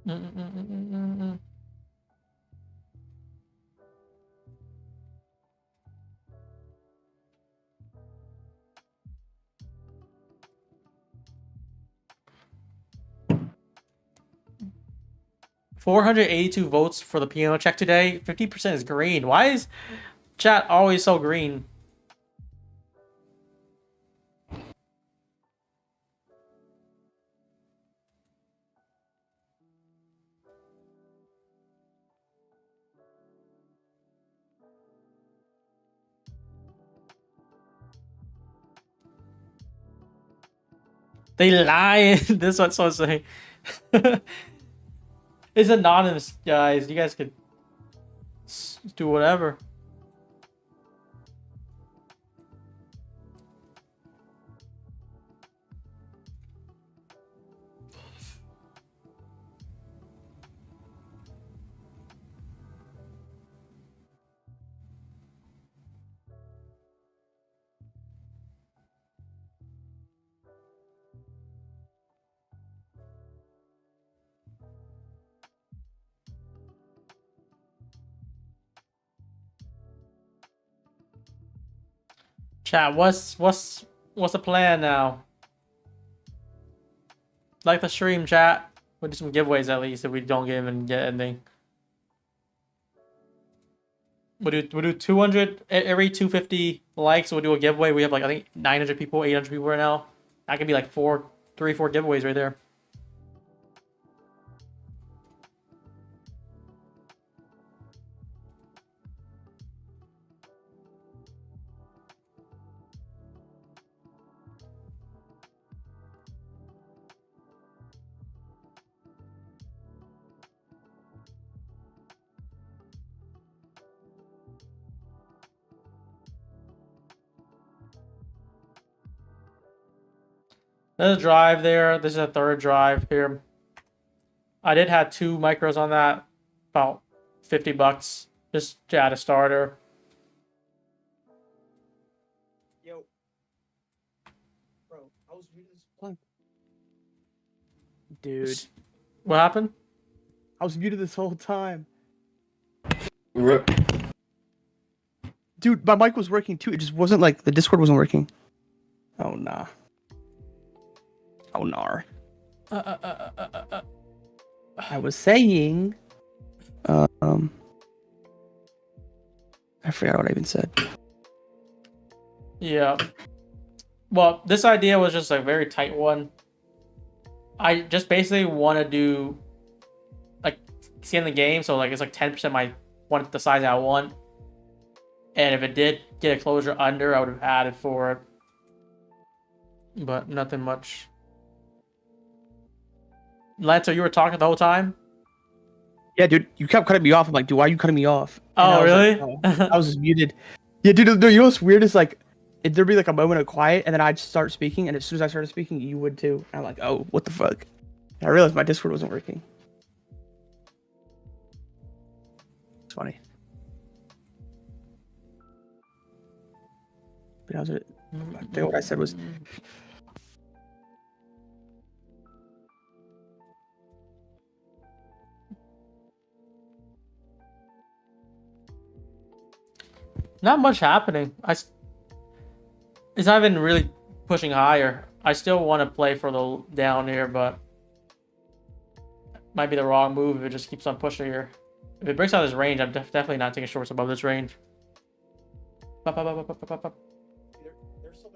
Mm-mm-mm-mm-mm. $482 votes for the piano check today. 50% is green. Why is chat always so green? They lie. This is what someone's saying. It's anonymous, guys. You guys could do whatever. Chat, what's the plan now? Like the stream, chat. We'll do some giveaways at least if we don't get anything. We'll do 200 every 250 likes. We'll do a giveaway. We have like I think 900 people, 800 people right now. That could be like 4 giveaways right there. There's a drive there. This is a third drive here. I did have 2 micros on that. About $50 just to add a starter. Yo. Bro, I was reading this plan. Dude. What happened? I was muted this whole time. Rip. Dude, my mic was working too. It just wasn't like the Discord wasn't working. Oh nah. Oh nar. I was saying. I forgot what I even said. Yeah. Well, this idea was just a very tight one. I just basically want to do like scan the game, so like it's like 10% my the size I want. And if it did get a closure under, I would have added for it. But nothing much. Lanto, you were talking the whole time? Yeah, dude, you kept cutting me off. I'm like, dude, why are you cutting me off? And Oh, really? Like, oh. I was just muted. Yeah, dude, you know what's weird is like, there'd be like a moment of quiet, and then I'd start speaking, and as soon as I started speaking, you would too. And I'm like, oh, what the fuck? And I realized my Discord wasn't working. It's funny. But I think what I said was, not much happening. It's not even really pushing higher. I still want to play for the down here, but might be the wrong move if it just keeps on pushing here. If it breaks out this range, I'm definitely not taking shorts above this range. there's something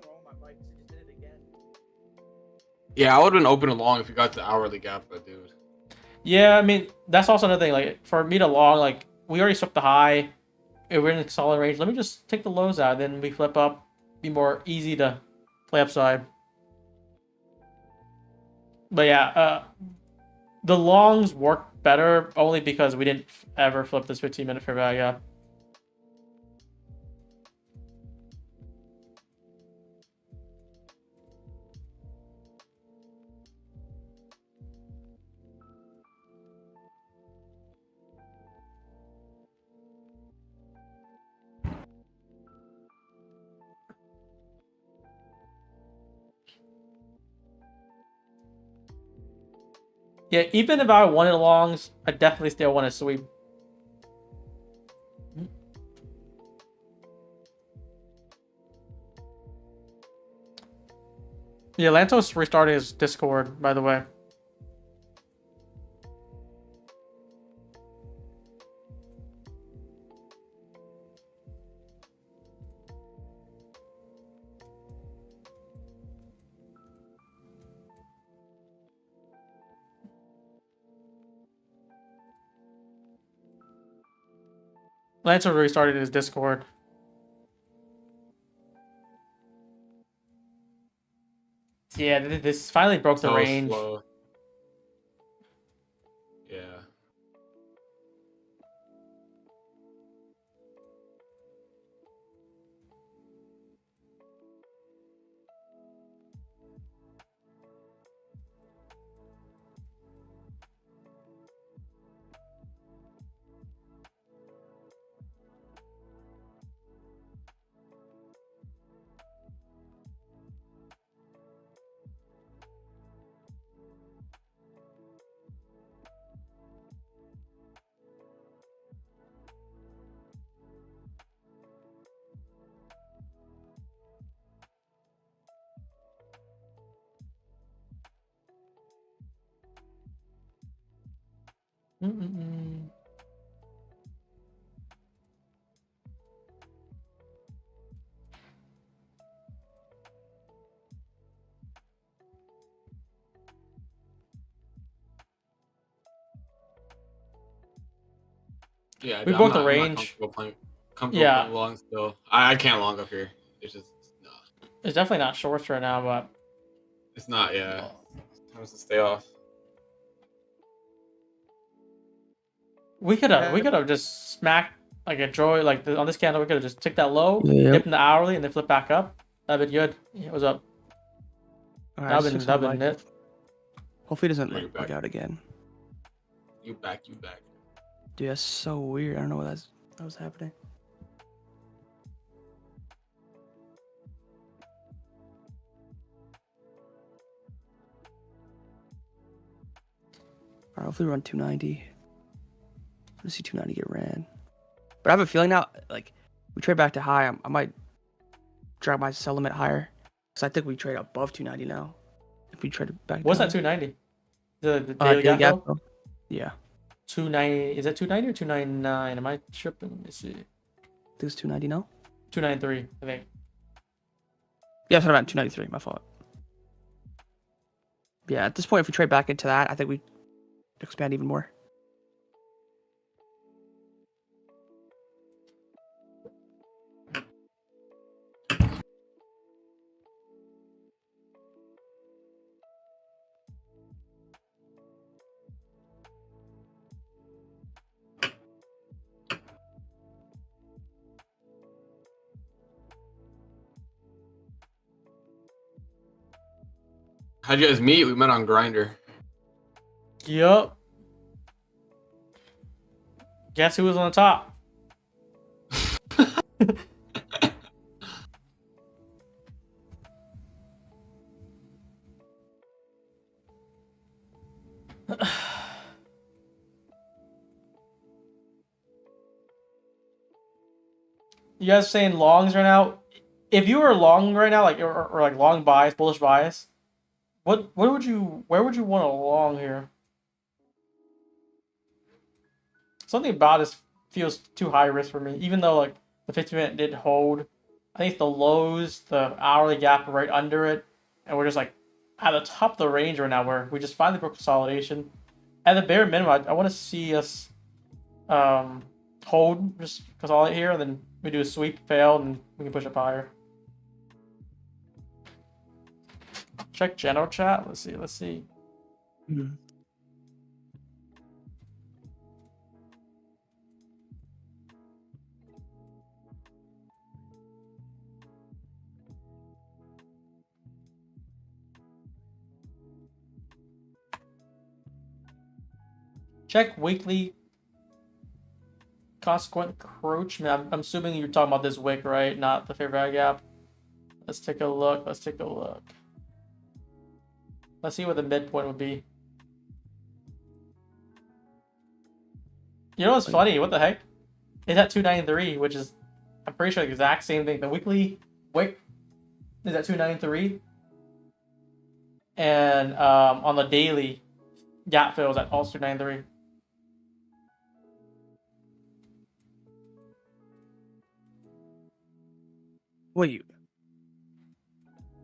wrong with my mic. It just did it again. Yeah, I would have been open and long if you got the hourly gap, but dude. Yeah, I mean, that's also another thing. Like, for me to long, like, we already swept the high. If we're in a solid range, let me just take the lows out. Then we flip up. Be more easy to play upside. But yeah, the longs work better only because we didn't ever flip this 15-minute fair value gap. Yeah, even if I wanted longs, I definitely still want to sweep. Yeah, LANTO's restarting his Discord, by the way. LANTO restarted his Discord. Yeah, this finally broke the So range. slow. Yeah. Yeah, We I'm broke the not, I'm not range. comfortable playing long still. I can't long up here. It's just no. It's definitely not shorts right now, but It's not. Yeah, it's time to stay off. we could have just smacked like a joy like on this candle. We could have just took that low, dip in the hourly, and then flip back up. That'd been good. Yeah, what's up? All right, That'd been it. Hopefully it doesn't Bring like it back. bug out again. You back. Dude, that's so weird. I don't know what that was happening. All right, hopefully we run 290. I want to see 290 get ran. But I have a feeling now, like, we trade back to high, I might drag my sell limit higher. Because I think we trade above 290 now. If we trade it back What's to that 290? The daily daily gap? gap? Yeah. 290. Is that 290 or 299? Am I tripping? Let me see. I think it's 290 now. 293, I think. Yeah, that's what I meant. 293. My fault. Yeah, at this point, if we trade back into that, I think we expand even more. How'd you guys meet? We met on Grinder. Yup. Guess who was on the top? You guys saying longs right now? If you were long right now, like or like long bias, bullish bias, where would you want a long here? Something about this feels too high risk for me, even though like the 50-minute did hold. I think the lows, the hourly gap are right under it, and we're just like at the top of the range right now where we just finally broke consolidation. At the bare minimum, I want to see us hold, just consolidate here, and then we do a sweep, fail, and we can push up higher. Check general chat. Let's see. Mm. Check weekly consequent encroachment. I'm assuming you're talking about this wick, right? Not the fair value gap. Let's take a look. Let's see what the midpoint would be. You know what's funny? What the heck? It's at 293, which is, I'm pretty sure the exact same thing. The weekly wick is at 293. And on the daily, gap fill is at also 293. Wait.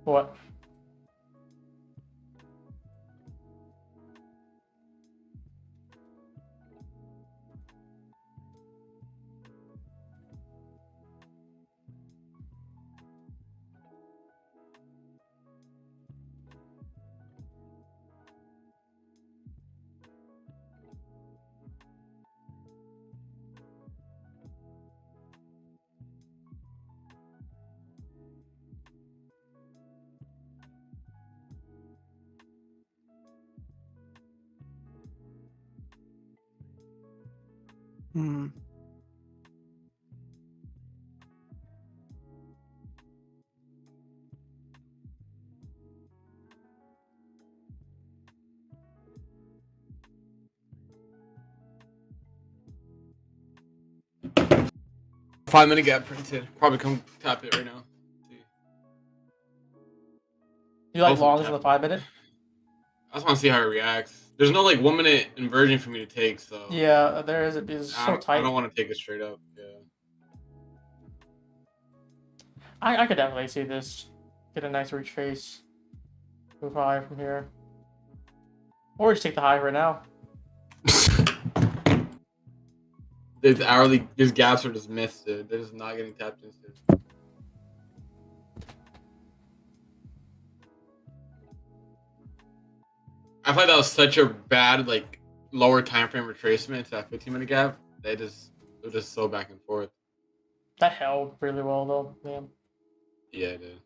What? Hmm. Five-minute gap printed. Probably come tap it right now. You like Hopefully longs tap in the it. 5-minute? I just want to see how it reacts. There's no like 1-minute inversion for me to take, so Yeah, there is. It's so tight. I don't want to take it straight up. Yeah. I could definitely see this. Get a nice retrace. Move high from here. Or just take the high right now. These gaps are just missed, dude. They're just not getting tapped into. I thought that was such a bad, like, lower time frame retracement to that 15-minute gap. They're just so back and forth. That held really well though, man. Yeah, it did.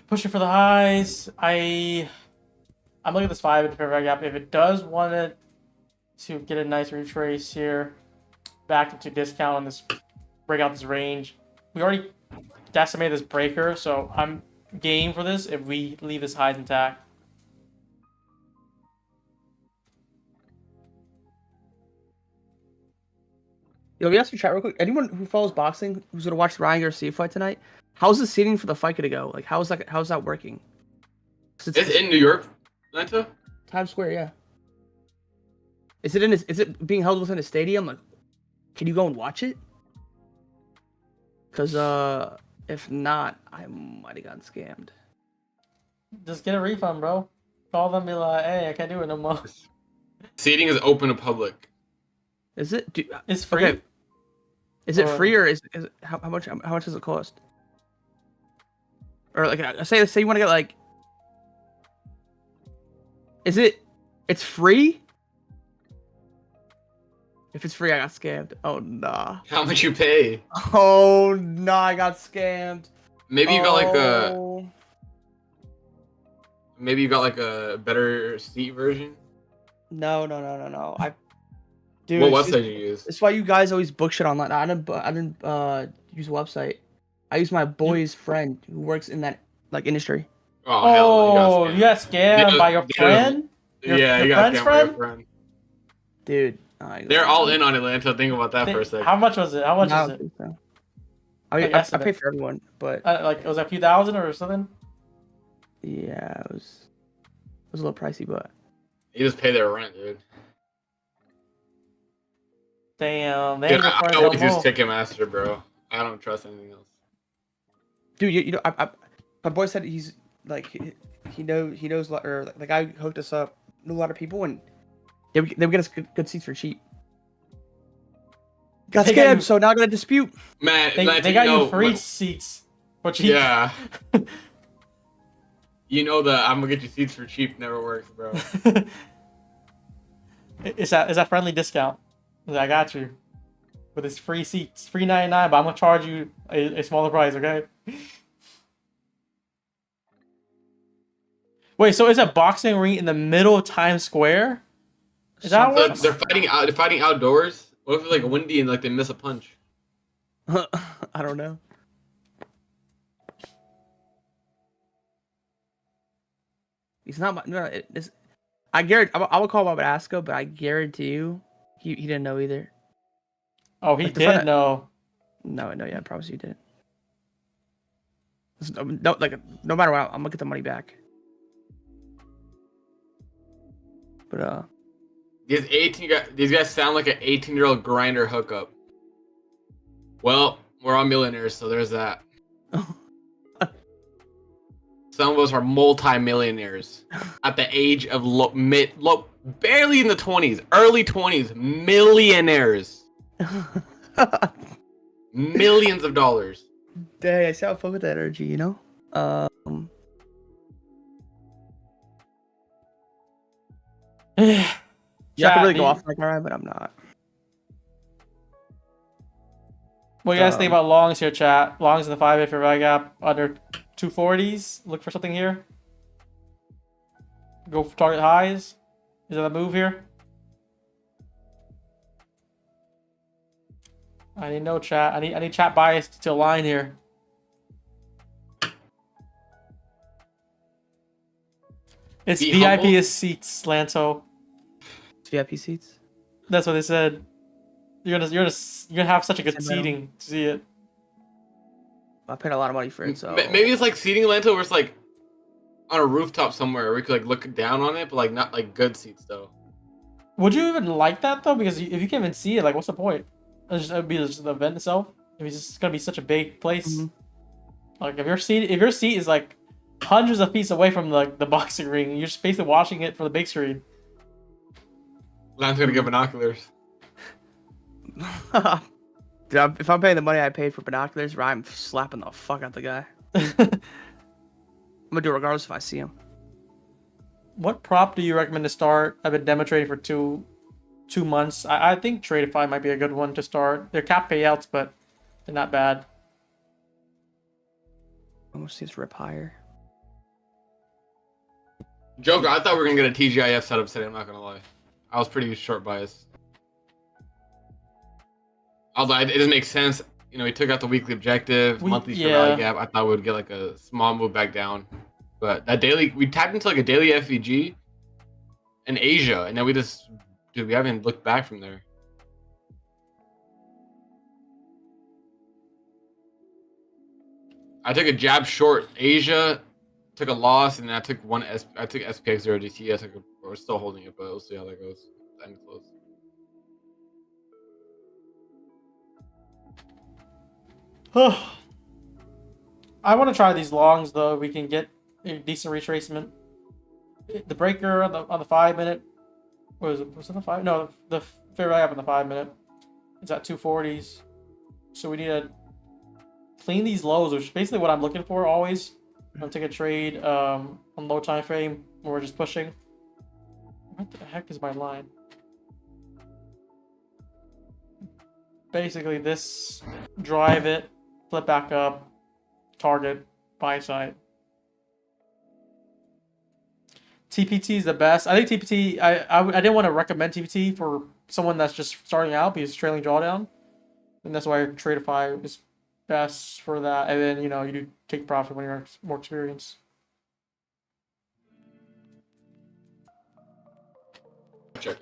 Pushing for the highs. I'm looking at this 5 fair value gap. If it does want it to get a nice retrace here, back into discount on this, break out this range. We already decimated this breaker, so I'm game for this if we leave this highs intact. Yo, let me ask you chat real quick. Anyone who follows boxing who's gonna watch the Ryan Garcia fight tonight, how's the seating for the fight gonna go? Like, how's that working? It's in New York, LANTO? Times Square, yeah. Is it being held within a stadium? Like, can you go and watch it? Cause if not, I might have gotten scammed. Just get a refund, bro. Call them, be like, hey, I can't do it no more. Seating is open to public. Is it? It's free. Okay. Is it Or- free or is it how much does it cost? Or like say you want to get like, it's free? If it's free, I got scammed. Oh nah. How much you pay? Oh nah, I got scammed. Maybe you got like a Oh. maybe you got like a better seat version. No. Dude, What website did you use? That's why you guys always book shit online. I didn't use a website. I used my boy's friend who works in that like industry. Oh, hell no, Oh, you got scammed by your friend? Yeah, your you got friend's scammed by your friend? friend. Dude, They're all in on Atlanta. Think about that for a second. How much was it? How much I is don't it? think so. Like, I estimate. paid for everyone, but Like, it was a few thousand or something? yeah, it was a little pricey, but You just pay their rent, dude. Damn, they Dude, ain't your I friend always no use more. Ticketmaster, bro. I don't trust anything else. dude, you know, my boy said he's like he knows or the guy who hooked us up knew a lot of people and they would get us good seats for cheap. Got They got scammed, you- so now I'm gonna dispute. Man, They got you free seats for cheap. Yeah. You know the I'm gonna get you seats for cheap never works, bro. Is that friendly discount? I got you. With his free seats, free 99, but I'm gonna charge you a smaller price, okay? Wait, so is a boxing ring in the middle of Times Square? Is that how it So works? they're fighting outdoors. What if it's like windy and like they miss a punch? I don't know. He's not my no. It's, I guarantee. I would call him up and ask him, but I guarantee you, he didn't know either. Oh, he Like the did front- know. No, yeah, I promise you didn't. No, like no matter what, I'm gonna get the money back. But These guys sound like an 18-year-old grinder hookup. Well, we're all millionaires, so there's that. Some of us are multi-millionaires at the age of barely in the 20s, early 20s, millionaires, millions of dollars. Dang, I sound fun with that energy, you know. Yeah, I could really go off like that, but I'm not. What do you guys think about longs here, chat? Longs in the 5 if your value gap under 240s. Look for something here. Go for target highs. Is that a move here? I need no chat. I need chat bias to align here. It's Be VIP humble. seats, Lanto. VIP seats. That's what they said. You're gonna have such a good seating to see it. I paid a lot of money for it, so Maybe it's like seating Atlanta where it's like on a rooftop somewhere where we could like look down on it, but like not like good seats though. Would you even like that though? Because if you can't even see it, like, what's the point? It'd be just the event itself. If it's just gonna be such a big place. Mm-hmm. Like if your seat is like hundreds of feet away from the boxing ring, you're just basically watching it from the big screen. Atlanta's gonna get binoculars. Dude, if I'm paying the money I paid for binoculars, I'm slapping the fuck out the guy. I'm gonna do it regardless if I see him. What prop do you recommend to start? I've been demo trading for two months. I think Tradeify might be a good one to start. They're cap payouts, but they're not bad. Almost seems rip higher. Joker, I thought we were gonna get a TGIF setup today. I'm not gonna lie. I was pretty short biased. Although it doesn't make sense. You know, we took out the weekly objective, monthly fair value gap. I thought we would get like a small move back down. But that daily, we tapped into like a daily FVG in Asia, and then we haven't looked back from there. I took a jab short Asia, took a loss, and then I took I took SPX 0DT. We're still holding it, but we'll see how that goes. End close. I want to try these longs though. We can get a decent retracement. The breaker on the 5 minute. What was it? Was it the 5? No, the fair value up on the 5 minute. It's at 240s. So we need to clean these lows, which is basically what I'm looking for always. I'm take a trade on low time frame where we're just pushing. What the heck is my line? Basically, this drive it, flip back up, target, buy side. TPT is the best. I think TPT. I didn't want to recommend TPT for someone that's just starting out because it's trailing drawdown, and that's why Tradeify is best for that. And then you do take profit when you're more experienced. Check.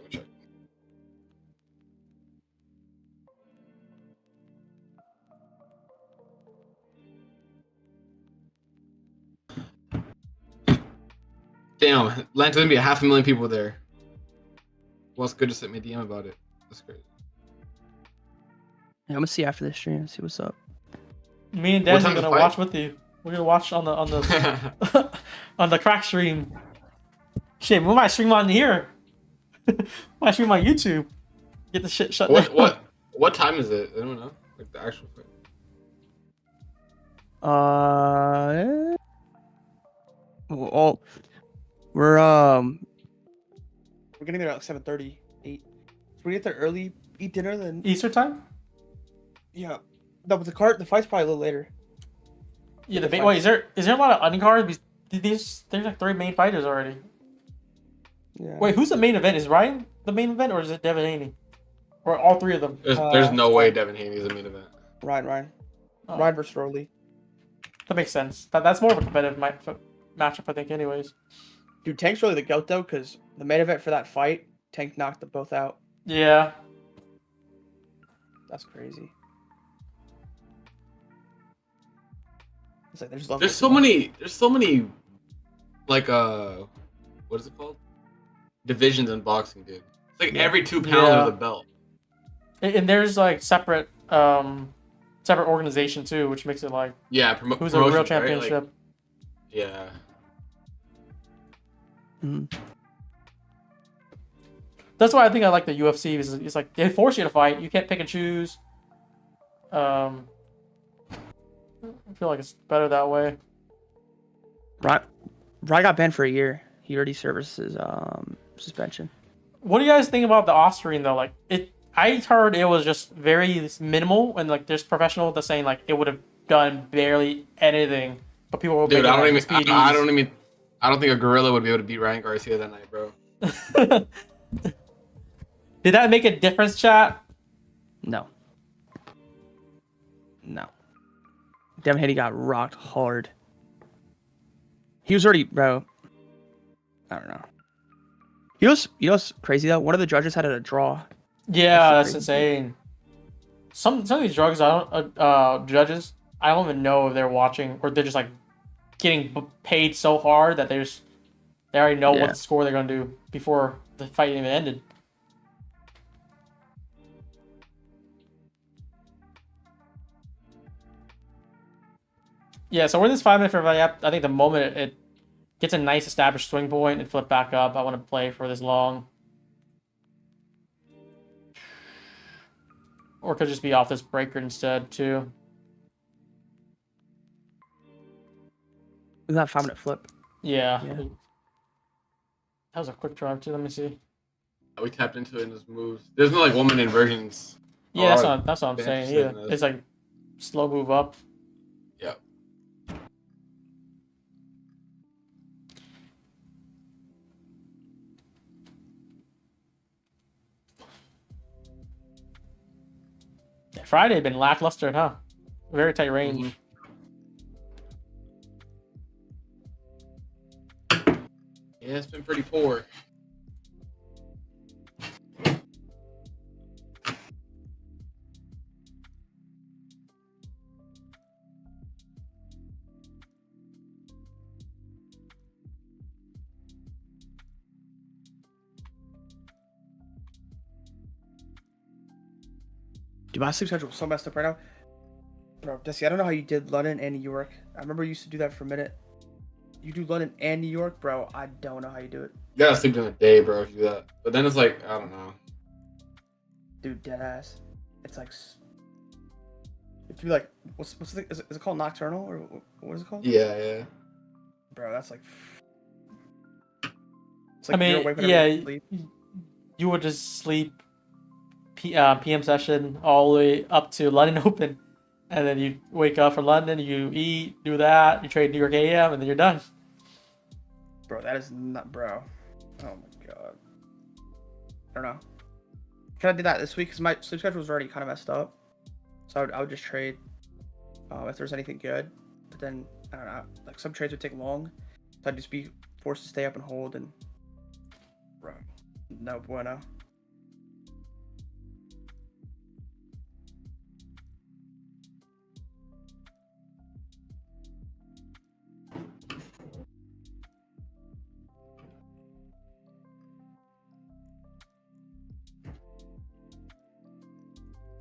Damn, LANTO's gonna be 500,000 people there. Well, it's good to send me a DM about it. That's great. Yeah, I'm gonna see after this stream. See what's up. Me and Des are gonna watch with you. We're gonna watch on the on the crack stream. Shit, we might stream on here. Might stream on YouTube. Get the shit shut down. What time is it? I don't know. Like the actual fight. Well, we're getting there at like 7:30, 8. So we get there early, eat dinner, then Eastern time. Yeah. No, but the fight's probably a little later. Yeah, wait, is there a lot of undercards? There's like 3 main fighters already. Yeah. Wait, who's the main event? Is Ryan the main event, or is it Devin Haney? Or all 3 of them? There's no way Devin Haney is the main event. Ryan. Oh. Ryan versus Rolly. That makes sense. That's more of a competitive matchup, I think, anyways. Dude, Tank's really the goat though, because the main event for that fight, Tank knocked them both out. Yeah. That's crazy. It's like There's so many like what is it called? Divisions in boxing, dude. It's like every 2 pounds there's a belt. And there's like separate organization too, which makes it like who's a real championship. Right? Like, yeah. That's why I think I like the UFC. It's like they force you to fight. You can't pick and choose. I feel like it's better that way. Ryan got banned for a year. He already served his suspension. What do you guys think about the Austrian though? Like I heard it was just very minimal, and like there's professional that's saying like it would have done barely anything, but people were. Dude, I don't think a gorilla would be able to beat Ryan Garcia that night, bro. Did that make a difference, chat? No. Devin Haney got rocked hard. He was already, bro. I don't know. You know what's crazy though? One of the judges had it a draw. Yeah, that's insane. Some of these judges, I don't even know if they're watching or they're just like getting paid so hard that they already know what score they're gonna do before the fight even ended. Yeah, so we're in this 5-minute fair value. I think the moment it gets a nice established swing point and flip back up, I want to play for this long. Or it could just be off this breaker instead, too. Is that 5-minute flip? Yeah. That was a quick drive, too. Let me see. We tapped into it in those moves. There's no like 1-minute inversions. Yeah, that's what I'm saying. Yeah, it's like slow move up. Yeah. Friday been lackluster, huh? Very tight range. Yeah, it's been pretty poor. Dude, my sleep schedule is so messed up right now. Bro, DHESI, I don't know how you did London and New York. I remember you used to do that for a minute. You do London and New York, bro. I don't know how you do it. You gotta sleep during the day, bro, if you do that. But then it's like, I don't know. Dude, dead ass. It's like. You have to be like, what's the, is it called nocturnal or what is it called? Yeah. Bro, that's like. It's I like you're mean, awake whenever you sleep. you would just sleep PM session all the way up to London Open, and then you wake up for London, you eat, do that, you trade New York AM, and then you're done. Bro, that is not, bro. Oh my god. I don't know. Can I do that this week? Because my sleep schedule was already kind of messed up. So I would just trade if there's anything good. But then, I don't know. Like, some trades would take long. So I'd just be forced to stay up and hold. And, bro, no bueno.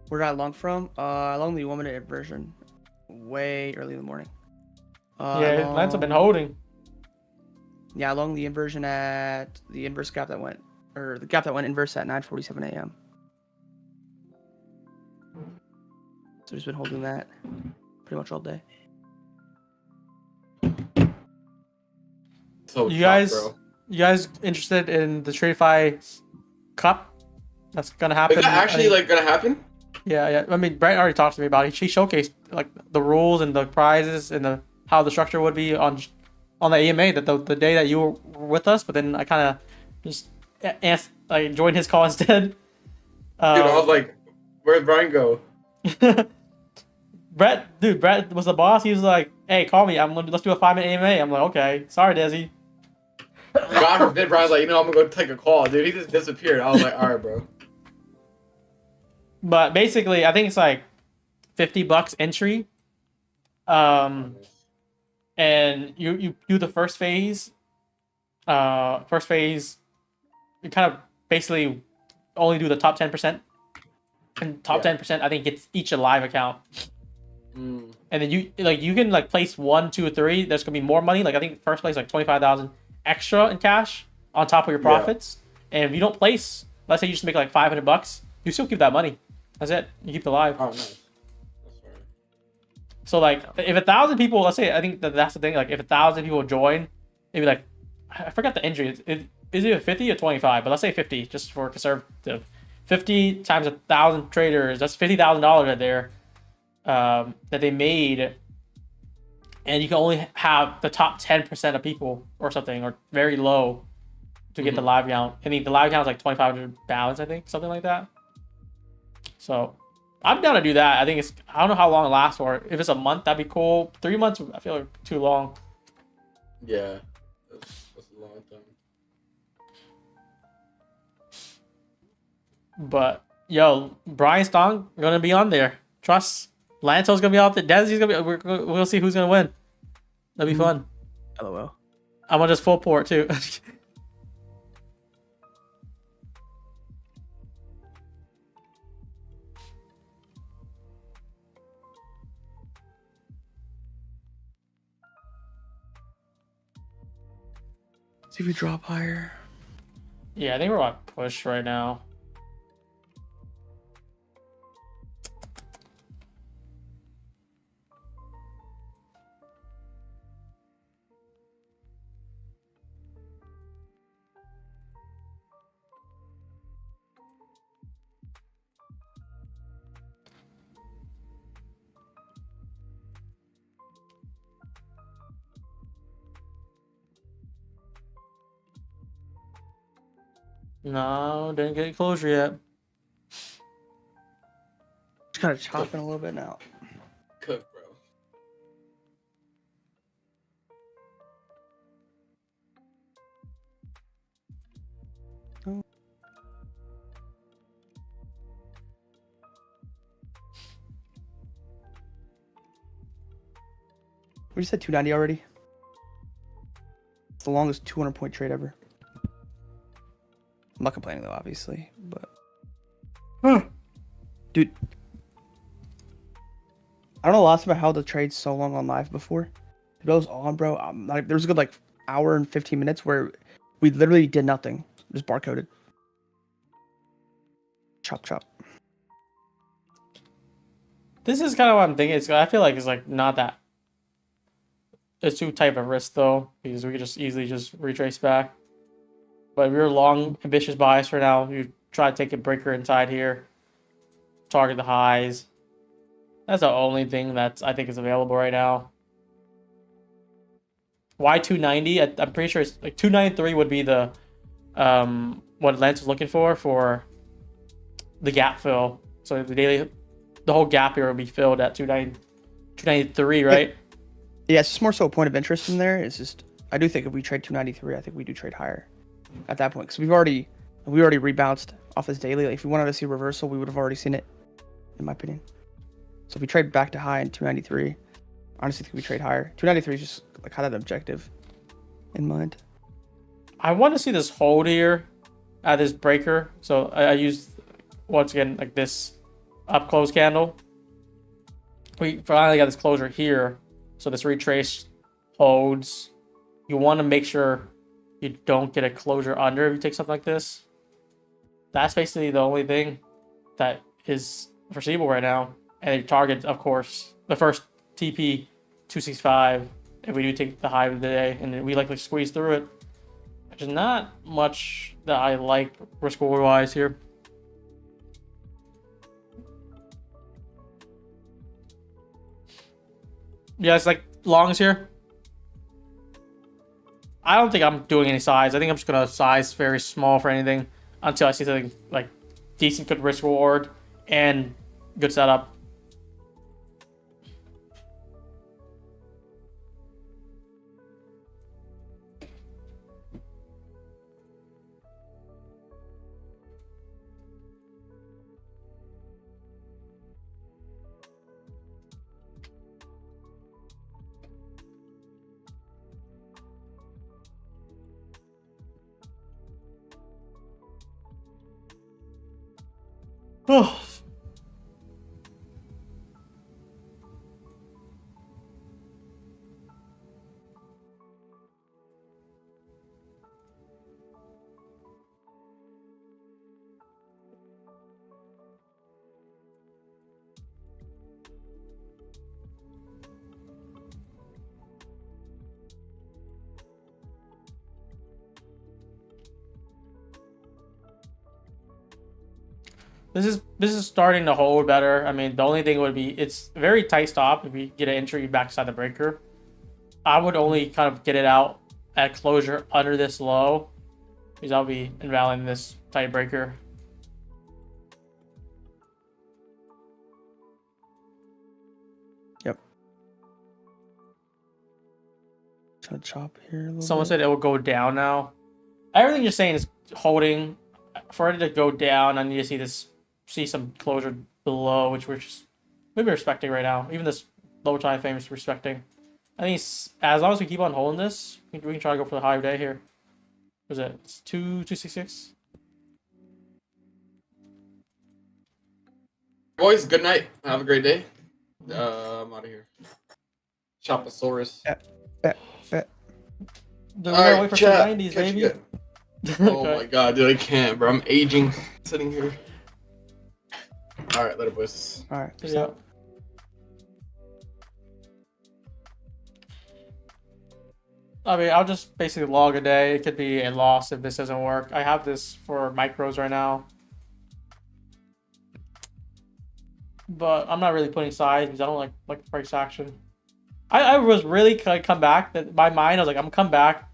Where did I long from? I long the 1 minute inversion. Way early in the morning. Yeah, LANTO been holding. Yeah, I long the inversion at the inverse gap that went, or the gap that went inverse at 9:47 a.m. So just been holding that pretty much all day. So You tough, bro. guys interested in the TradeFi Cup? That's gonna happen. Is that actually like gonna happen? Yeah. I mean, Brent already talked to me about it. She showcased like the rules and the prizes and how the structure would be on the AMA that the day that you were with us. But then I kind of just joined his call instead. Dude, I was like, where'd Brian go? Brett was the boss. He was like, "Hey, call me. Let's do a 5-minute AMA." I'm like, "Okay, sorry, Desi." God forbid, Brian's like, I'm gonna go take a call, dude. He just disappeared. I was like, all right, bro. But basically, I think it's like $50 entry. And you do the first phase. First phase, you kind of basically only do the top 10%. And top 10%, I think, gets each a live account. And then you can like place 1, 2, or 3. There's gonna be more money. Like I think first place like 25,000 extra in cash on top of your profits. And if you don't place, let's say you just make like $500, you still keep that money. That's it. You keep it live. Oh, nice. That's right. So like, if 1,000 people, let's say, I think that's the thing. Like, if 1,000 people join, maybe like, I forgot the injury. Is it 50 or 25? But let's say 50, just for conservative. 50 times 1,000 traders. That's $50,000 right there that they made, and you can only have the top 10% of people or something, or very low, to get the live count. I mean, the live count is like 2,500 balance, I think, something like that. So I'm down to do that. I think I don't know how long it lasts for. If it's a month, that'd be cool. 3 months, I feel like too long. Yeah, that's a long time. But yo, Brian Stong gonna be on there. Trust. LANTO's gonna be out there. Desi's gonna be. We'll see who's gonna win. That'll be fun. LOL. I'm gonna just full port too. See if we drop higher. Yeah, I think we're on push right now. No, didn't get closure yet. Just kind of chopping a little bit now. Cook, bro. We just said 290 already. It's the longest 200-point trade ever. I'm not complaining though, obviously, but dude, I don't know lots about how the trade's so long on live before. Those on, bro. Like, there was a good like hour and 15 minutes where we literally did nothing, just barcoded. Chop chop. This is kind of what I'm thinking. I feel like it's like not that. It's too tight of a risk though, because we could just easily just retrace back. But if you're long, ambitious bias for now, you try to take a breaker inside here, target the highs. That's the only thing that I think is available right now. Why 290? I'm pretty sure it's like 293 would be the what Lance is looking for the gap fill. So the whole gap here will be filled at 293, right? Yeah, it's just more so a point of interest in there. It's just I do think if we trade 293, I think we do trade higher at that point because we already rebounced off this daily. Like, if we wanted to see a reversal, we would have already seen it, in my opinion. So if we trade back to high in 293, honestly, think we trade higher. 293 is just like had an objective in mind. I want to see this hold here at this breaker. So I used once again like this up close candle. We finally got this closure here. So this retrace holds. You want to make sure you don't get a closure under if you take something like this. That's basically the only thing that is foreseeable right now. And your target, of course, the first TP 265 if we do take the high of the day and we likely squeeze through it. Which is not much that I like risk reward wise here. Yeah, it's like longs here. I don't think I'm doing any size. I think I'm just gonna size very small for anything until I see something like decent, good risk reward and good setup. Oh. This is starting to hold better. I mean, the only thing would be it's a very tight stop if we get an entry backside the breaker. I would only kind of get it out at closure under this low because I'll be invalidating this tight breaker. Yep. Trying to chop here a little Someone bit. said it will go down now. Everything you're saying is holding. For it to go down, I need to see some closure below, which we're just maybe respecting right now. Even this low time frame is respecting. I think as long as we keep on holding this, we can try to go for the high day here. What is it? It's 266. Boys, good night. Have a great day. I'm out of here. Choposaurus. Bet. We're gonna wait for chat. 290s, Catch baby. you guys. Oh my god, dude, I can't, bro. I'm aging sitting here. Alright, later, boys. Alright. Yeah. I mean, I'll just basically log a day. It could be a loss if this doesn't work. I have this for micros right now. But I'm not really putting size because I don't like the price action. I was really come back. That my mind, I was like, I'm gonna come back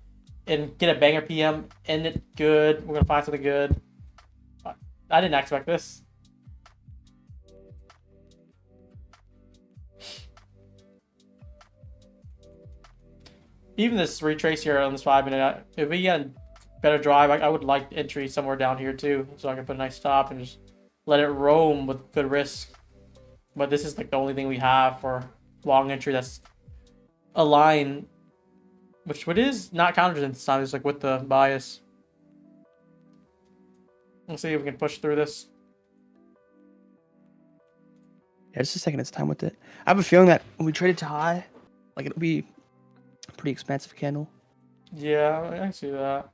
and get a banger PM, end it good. We're gonna find something good. I didn't expect this. Even this retrace here on this 5 minute, if we get a better drive, I would like entry somewhere down here too, so I can put a nice stop and just let it roam with good risk. But this is like the only thing we have for long entry that's a line, which what is not countered this time, is like with the bias. Let's see if we can push through this. Yeah, it's just taking its time with it. I have a feeling that when we trade it to high, like it'll be Pretty expansive candle. Yeah, I can see that.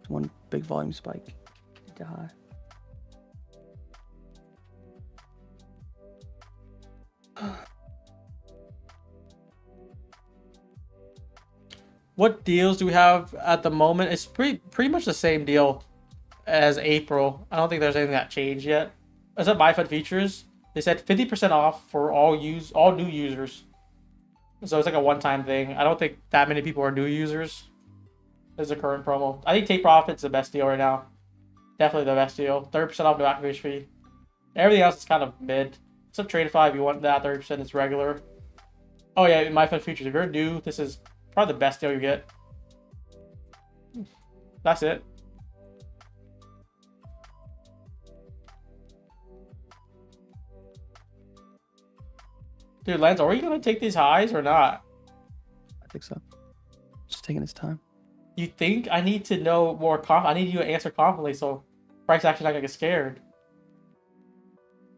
One big volume spike to high. What deals do we have at the moment? It's pretty much the same deal as April. I don't think there's anything that changed yet. Except MyFed features. They said 50% off for all new users. So it's like a one-time thing. I don't think that many people are new users. This is a current promo. I think Take Profit's the best deal right now. Definitely the best deal. 30% off no activation fee. Everything else is kind of mid. Except Tradeify, if you want that 30%, it's regular. Oh yeah, MyFed features. If you're new, this is probably the best deal you get. That's it. Dude, Lance, are we gonna take these highs or not? I think so. Just taking his time. You think? I need to know more. I need you to answer confidently so price action not gonna get scared.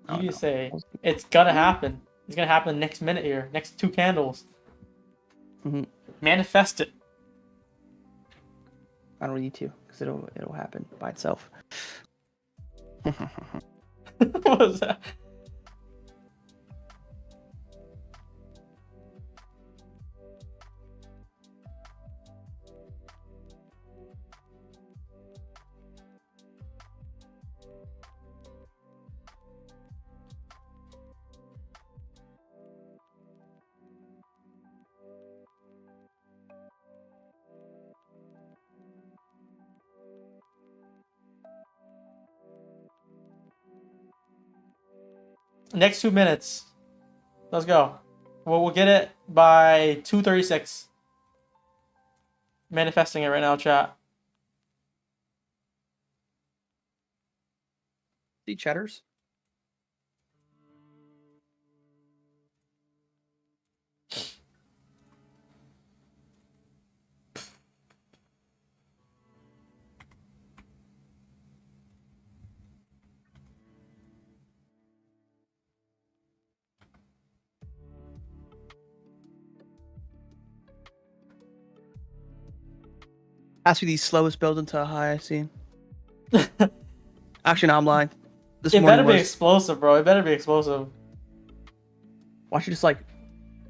You just say it's gonna happen. It's gonna happen next minute here. Next 2 candles. Manifest it. I don't need to, because it'll happen by itself. What was that? Next 2 minutes. Let's go. Well, we'll get it by 2:36. Manifesting it right now, chat. See chatters? Has to be the slowest build into a high I've seen. Actually, no, I'm lying. This It morning better be was. explosive, bro. It better be explosive. Watch it just like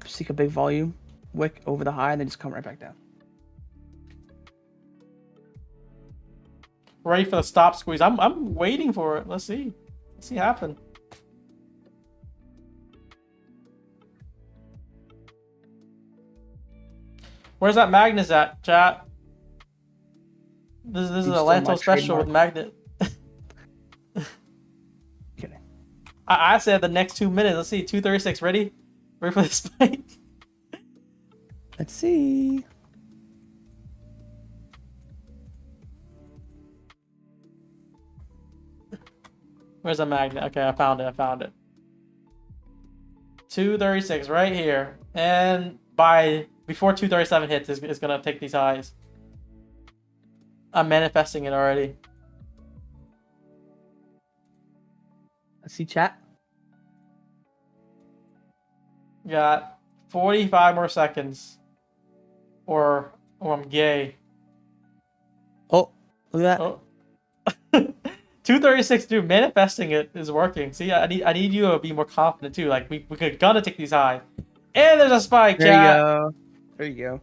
seek a big volume, wick over the high, and then just come right back down. Ready for the stop squeeze. I'm waiting for it. Let's see. Let's see it happen. Where's that Magnus at, chat? This is a LANTO special with Magnet. Kidding. I said the next 2 minutes. Let's see. 2:36. Ready? Ready for the spike? Let's see. Where's the Magnet? Okay, I found it. 2:36 right here. And before 2:37 hits, it's gonna take these highs. I'm manifesting it already. Let's see chat. Got 45 more seconds. Or I'm gay. Oh, look at that. Oh. 2:36, dude. Manifesting it is working. See, I need you to be more confident too. Like we gonna take these high. And there's a spike, There chat. you go. There you go.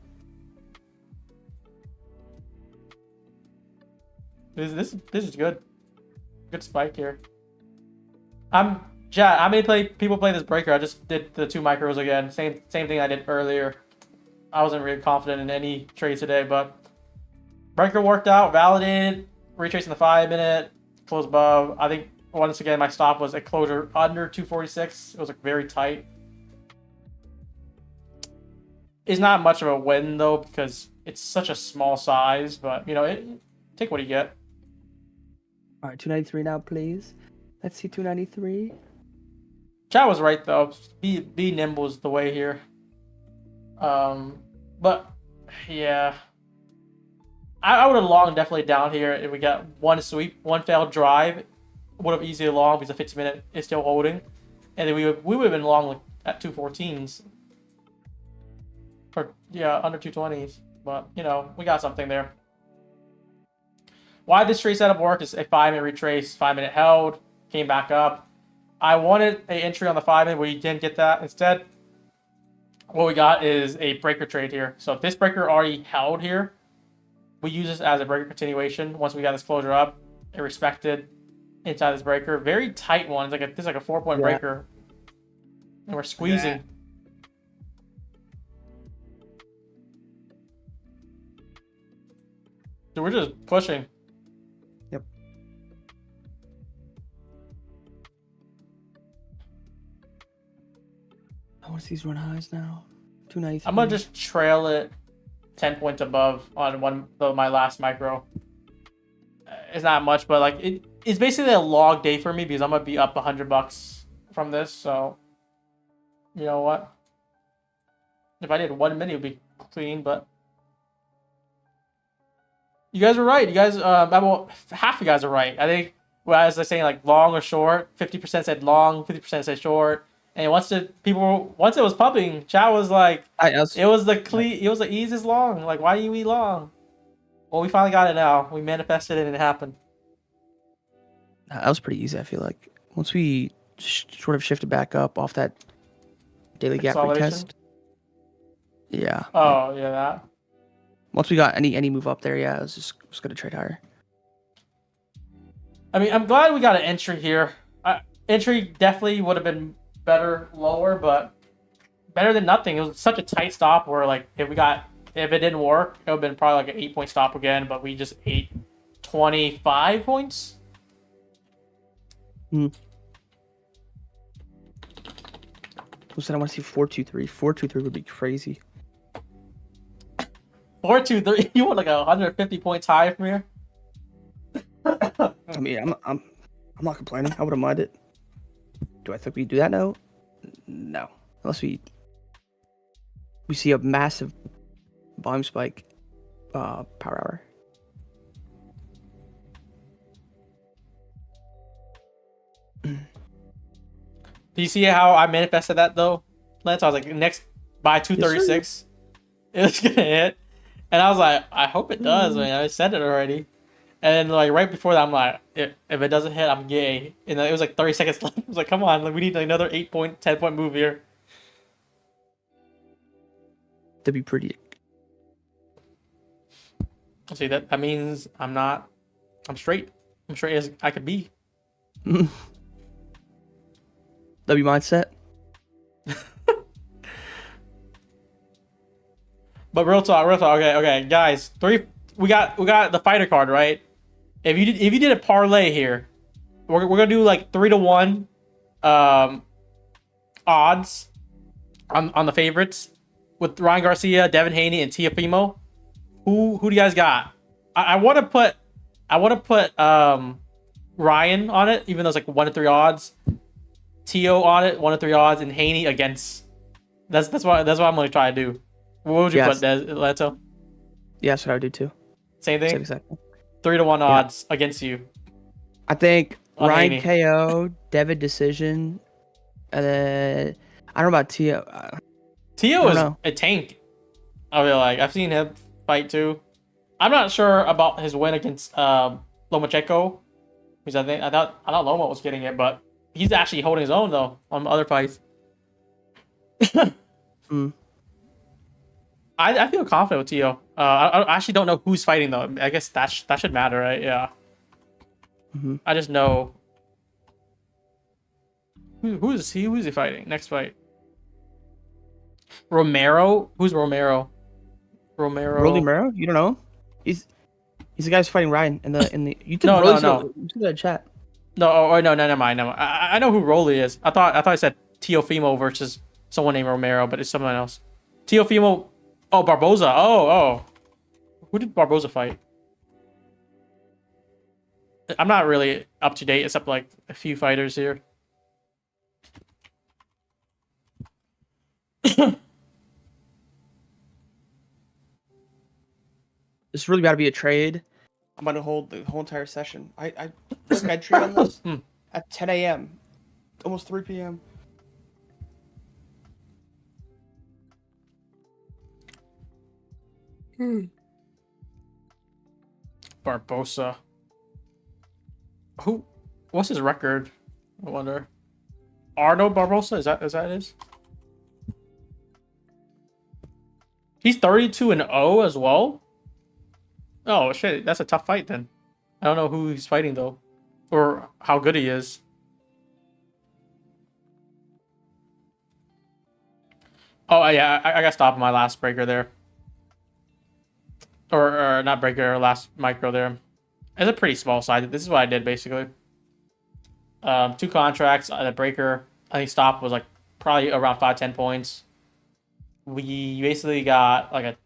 This is good. Good spike here. Chat, how many people play this breaker? I just did the 2 micros again. Same thing I did earlier. I wasn't really confident in any trade today, but breaker worked out, validated, retracing the 5-minute, close above. I think once again my stop was a closure under 246. It was like very tight. It's not much of a win though because it's such a small size, but you know, take what you get. All right, 293 now, please. Let's see 293. Chat was right though. Be nimble is the way here. But yeah, I would have long definitely down here if we got 1 sweep, 1 failed drive. Would have easily long because the 15-minute is still holding, and then we would have been long like, at 214s. Or yeah, under 220s. But you know, we got something there. Why this trade setup worked is a 5-minute retrace, 5-minute held, came back up. I wanted an entry on the 5-minute where you didn't get that. Instead, what we got is a breaker trade here. So if this breaker already held here, we use this as a breaker continuation. Once we got this closure up, it respected inside this breaker. Very tight one. It's like this is like a 4-point breaker. And we're squeezing. Dude, we're just pushing. Yep. I want to see these run highs now. 290. I'm gonna just trail it 10 points above on my last micro. It's not much, but like it's basically a log day for me because I'm gonna be up $100 from this. So you know what? If I did 1 minute, it would be clean. But you guys were right. You guys, about half of you guys are right. I think, well, as I was saying, like long or short. 50% said long, 50% said short. And once it was pumping, chat was like, it was the easiest long. Like, why do you eat long? Well, we finally got it now. We manifested it and it happened. That was pretty easy, I feel like. Once we sort of shifted back up off that daily gap retest. Yeah. Oh, yeah, that. Once we got any move up there, yeah, I was just going to trade higher. I mean, I'm glad we got an entry here. Entry definitely would have been better lower, but better than nothing. It was such a tight stop where, like, if it didn't work, it would have been probably like an 8-point stop again, but we just ate 25 points. Who said I want to see 423? 423 would be crazy. 423. You want like 150 points high from here? I mean, I'm not complaining. I wouldn't mind it. Do I think we do that now? No, unless we see a massive volume spike, power hour. Do you see how I manifested that though, Lance? I was like, next by 236, it was gonna hit, and I was like, I hope it does. Man, I said it already, and then like right before that, I'm like, if it doesn't hit, I'm gay. And then it was like 30 seconds left. I was like, come on, like, we need another 8-point, 10-point move here. That'd be pretty. See that means I'm straight. I'm straight as I could be. W mindset. But real talk. Okay, guys. We got the fighter card, right? If you did a parlay here, we're gonna do like 3-1 odds on the favorites with Ryan Garcia, Devin Haney, and Teofimo. Who do you guys got? I want to put Ryan on it, even though it's like 1-3 odds. Teo on it, 1-3 odds, and Haney against. That's what I'm gonna try to do. What would you put, LANTO? Yeah, that's what I would do too. Same thing. Exactly. 3-1 odds against you. I think On Ryan Haney. KO, Devin decision, and then I don't know about Teo. Teo is a tank. I feel like I've seen him fight too. I'm not sure about his win against Lomachenko, because I thought Loma was getting it, but he's actually holding his own though on other fights. I feel confident with Teo. I actually don't know who's fighting though. I guess that should matter, right? Yeah. I just know who is he fighting next fight. Romero? Who's Romero? Romero? You don't know? He's the guy who's fighting Ryan in the. You took No. You took that chat. No, never mind. I know who Rolly is. I thought I said Teofimo versus someone named Romero, but it's someone else. Teofimo. Oh, Barboza. Oh. Who did Barboza fight? I'm not really up to date, except like a few fighters here. It's really got to be a trade. I'm going to hold the whole entire session. I think I'd trade on this at 10 a.m. Almost 3 p.m. Barbosa. Who? What's his record? I wonder. Arnold Barbosa? Is that his? He's 32-0 as well. Oh shit, that's a tough fight then. I don't know who he's fighting though, or how good he is. Oh yeah, I got stopped my last breaker there, or not breaker, last micro there. It's a pretty small side. This is what I did basically. 2 contracts. The breaker, I think stop was like probably around 5-10 points. We basically got like a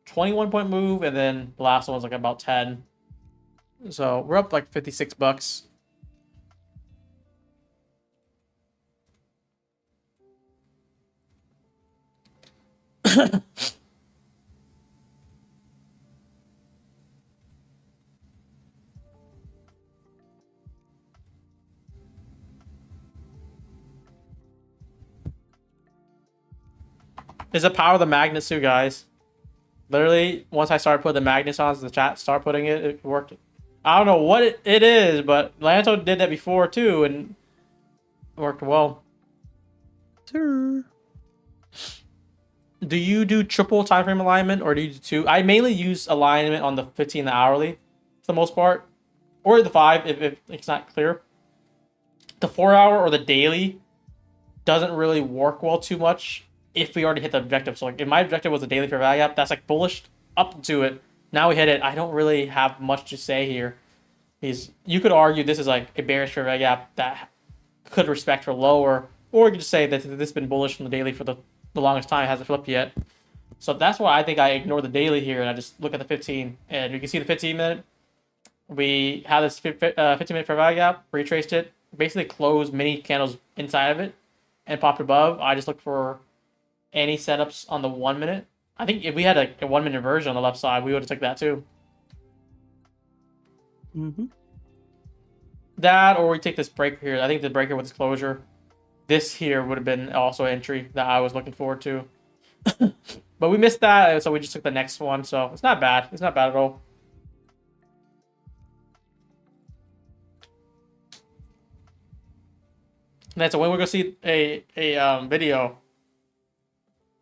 21-point move, and then the last one was like about 10. So we're up like $56. Is the power of the magnets too, guys. Literally, once I started putting the magnets on, the chat start putting it, it worked. I don't know what it is, but Lanto did that before too, and it worked well. Sir. Do you do triple time frame alignment, or do you do 2? I mainly use alignment on the 15 and the hourly for the most part, or the 5 if it's not clear. The 4-hour or the daily doesn't really work well too much if we already hit the objective. So like if my objective was a daily fair value gap, that's like bullish up to it. Now we hit it. I don't really have much to say here. You could argue this is like a bearish fair value gap that could respect for lower, or you could just say that this has been bullish on the daily for the longest time. It hasn't flipped yet. So that's why I think I ignore the daily here and I just look at the 15. And you can see the 15 minute. We have this 15-minute fair value gap, retraced it, basically closed many candles inside of it, and popped above. I just look for any setups on the 1 minute. I think if we had a 1 minute version on the left side, we would have took that too. That, or we take this breaker here. I think the breaker with this closure. This here would have been also an entry that I was looking forward to. But we missed that, so we just took the next one. So it's not bad. It's not bad at all. And so when we're gonna see a video.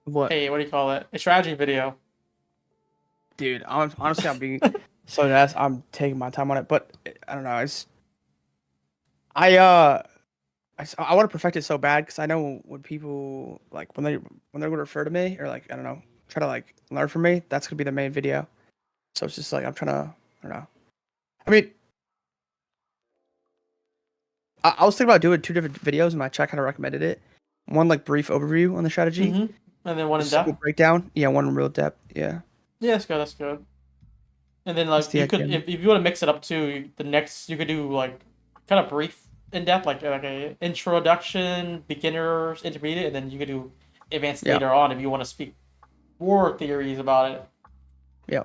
What? What do you call it? A strategy video. Dude, honestly, I'm being so nice. I'm taking my time on it, but I don't know. I want to perfect it so bad because I know when people like when they're going to refer to me or like I don't know try to like learn from me, that's gonna be the main video. So it's just like I'm trying to I don't know. I mean, I was thinking about doing 2 different videos, and my chat kind of recommended it. One like brief overview on the strategy, and then one in depth breakdown. Yeah, one in real depth. Yeah. Yeah, that's good. That's good. And then like you could, if you want to mix it up too, the next you could do like kind of brief in depth, like a introduction, beginners, intermediate, and then you could do advanced later on if you want to speak more theories about it. Yeah.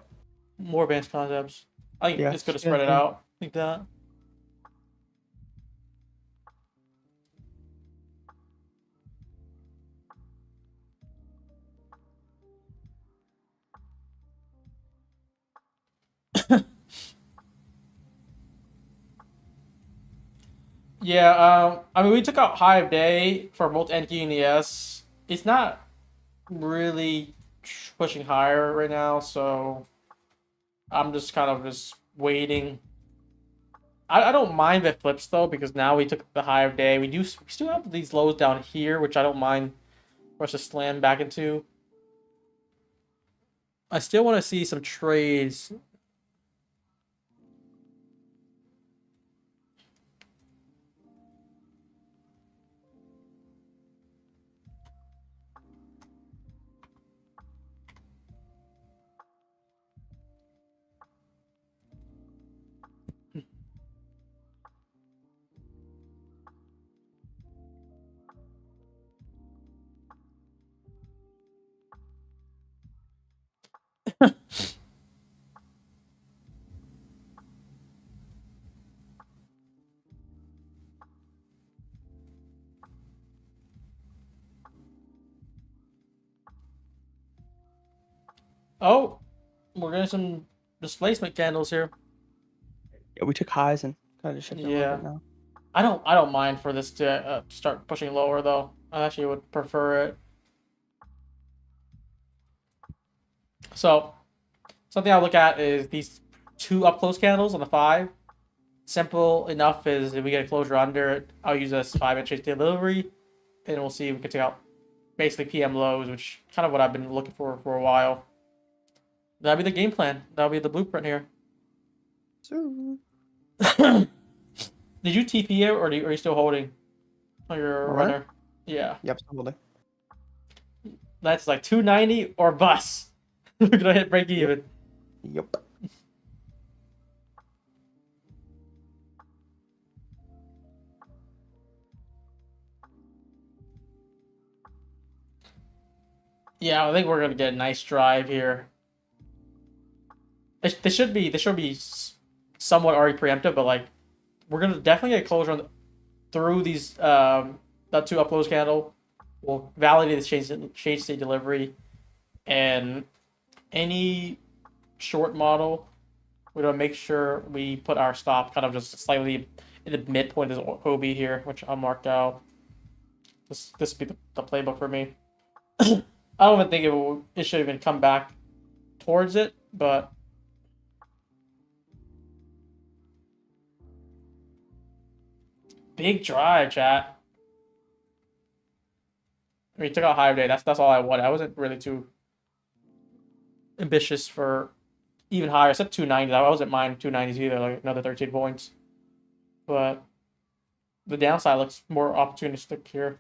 More advanced concepts. I think it's good to spread it out like that. Yeah, I mean, we took out high of day for both NQ and ES. It's not really pushing higher right now, so I'm just kind of just waiting. I don't mind if it flips though, because now we took the high of day. We still have these lows down here, which I don't mind for us to slam back into. I still want to see some trades. Oh, We're getting some displacement candles here. Yeah, we took highs and kind of shifted a little Yeah. bit now. I don't mind for this to start pushing lower though. I actually would prefer it. So something I look at is these 2 up close candles on the 5. Simple enough is if we get a closure under it, I'll use this 5-minute chase delivery, and we'll see if we can take out basically PM lows, which is kind of what I've been looking for a while. That'll be the game plan. That'll be the blueprint here. So, Did you TP it, or are you still holding on your Runner? runner? Yeah. yep, still holding. That's like 290 or bust. We're gonna hit break even. Yep. Yeah, I think we're gonna get a nice drive here. This should be somewhat already preemptive, but like we're gonna definitely get closure on through these that 2 up close candle. We'll validate this change state delivery, and any short model, we're gonna make sure we put our stop kind of just slightly in the midpoint of this OB here, which I'll mark out. This would be the playbook for me. I don't even think it should even come back towards it, but big drive, chat. I mean, took out higher day. That's all I wanted. I wasn't really too ambitious for even higher. Except 290. I wasn't mind 290s either, like another 13 points. But the downside looks more opportunistic here.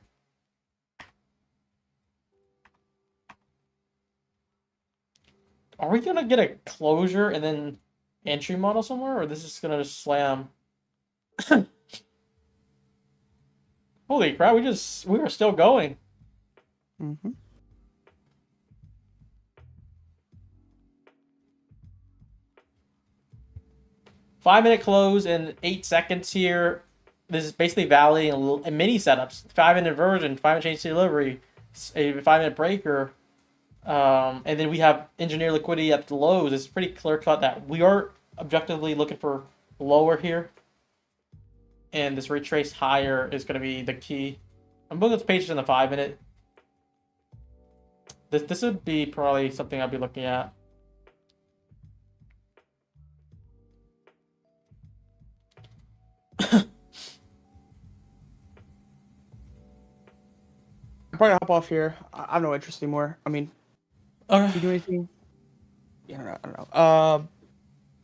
Are we gonna get a closure and then entry model somewhere, or this is gonna just slam? Holy crap! We are still going. Mm-hmm. Five-minute close in 8 seconds here. This is basically validating a mini setups. 5-minute inversion, 5-minute change delivery, a 5-minute breaker. And then we have engineer liquidity at the lows. It's pretty clear cut that we are objectively looking for lower here. And this retrace higher is going to be the key. I'm looking at the pages in the 5-minute. This would be probably something I'd be looking at. I'll probably hop off here. I have no interest anymore. I mean, if you do anything, yeah, I don't know.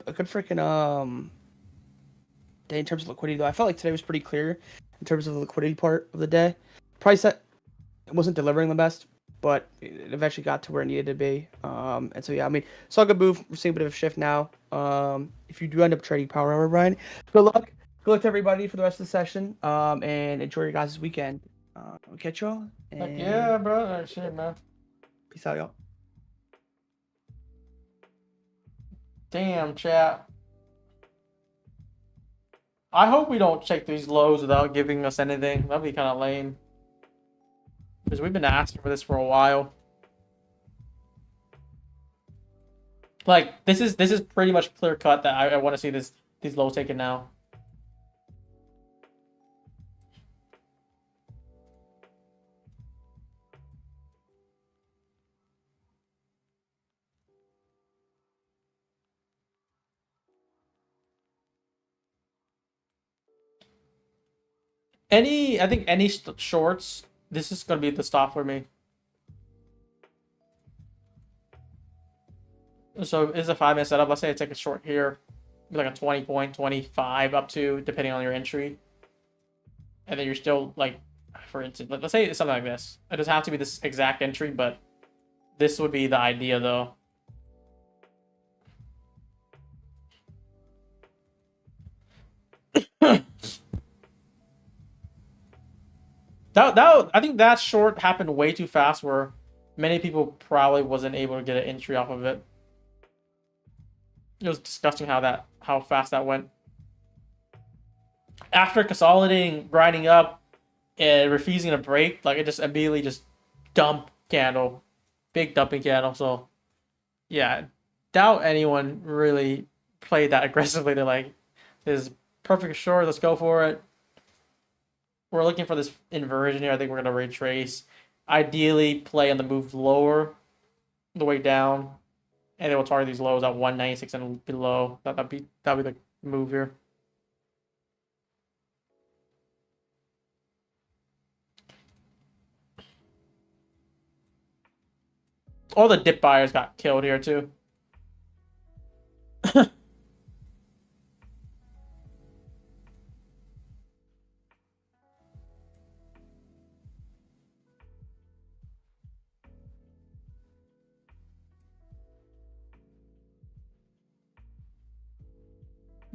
A good freaking day in terms of liquidity though. I felt like today was pretty clear in terms of the liquidity part of the day. Price set it wasn't delivering the best, but it eventually got to where it needed to be. And so yeah, I mean, saw a good move. We're seeing a bit of a shift now. If you do end up trading power over, Brian, good luck. Good luck to everybody for the rest of the session. And enjoy your guys' weekend. We'll catch y'all. Heck yeah, bro. All right, shit, man. Peace out, y'all. Damn, chat. I hope we don't check these lows without giving us anything. That'd be kind of lame. Because we've been asking for this for a while. Like, this is pretty much clear cut that I want to see these lows taken now. I think any shorts, this is going to be the stop for me. So it's a 5-minute setup. Let's say I take a short here, like a 20 point, 25 up to, depending on your entry. And then you're still like, for instance, let's say it's something like this. It doesn't have to be this exact entry, but this would be the idea though. I think that short happened way too fast where many people probably wasn't able to get an entry off of it. It was disgusting how fast that went. After consolidating, grinding up, and refusing to break, like it just immediately just dump candle. Big dumping candle. So yeah, doubt anyone really played that aggressively. They're like, this is perfect short, let's go for it. We're looking for this inversion here. I think we're gonna retrace. Ideally, play on the move lower, the way down, and then we'll target these lows at 196 and below. That'd be the move here. All the dip buyers got killed here too.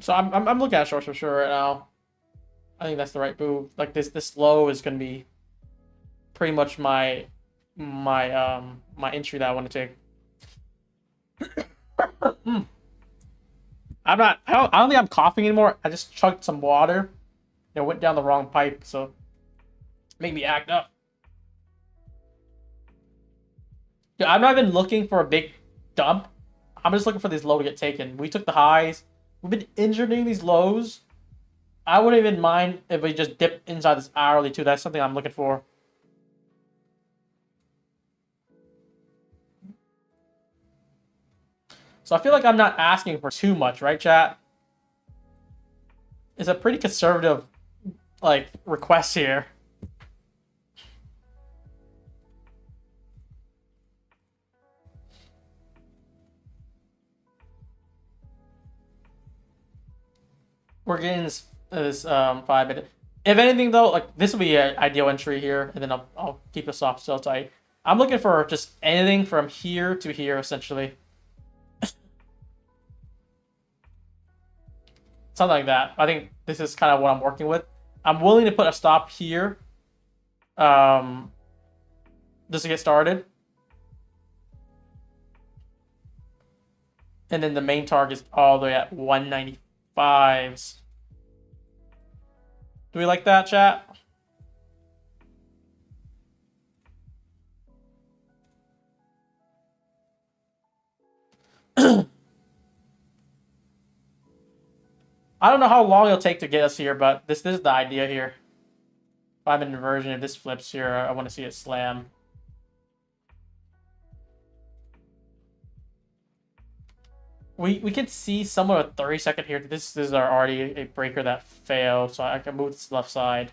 So I'm looking at shorts for sure right now. I think that's the right move. Like this low is gonna be pretty much my entry that I want to take. I don't think I'm coughing anymore. I just chugged some water. It went down the wrong pipe, so made me act up. Dude, I'm not even looking for a big dump. I'm just looking for this low to get taken. We took the highs. We've been engineering these lows. I wouldn't even mind if we just dip inside this hourly too. That's something I'm looking for. So I feel like I'm not asking for too much, right, chat? It's a pretty conservative, like, request here. We're getting this 5 minute. If anything though, like this will be an ideal entry here, and then I'll keep a soft sell tight. I'm looking for just anything from here to here essentially. Something like that. I think this is kind of what I'm working with. I'm willing to put a stop here. Just to get started. And then the main target is all the way at 195s. Do we like that, chat? I don't know how long it'll take to get us here, but this is the idea here. 5-minute inversion. If this flips here, I want to see it slam. We can see somewhat a 30-second here. This is already a breaker that failed, so I can move this left side.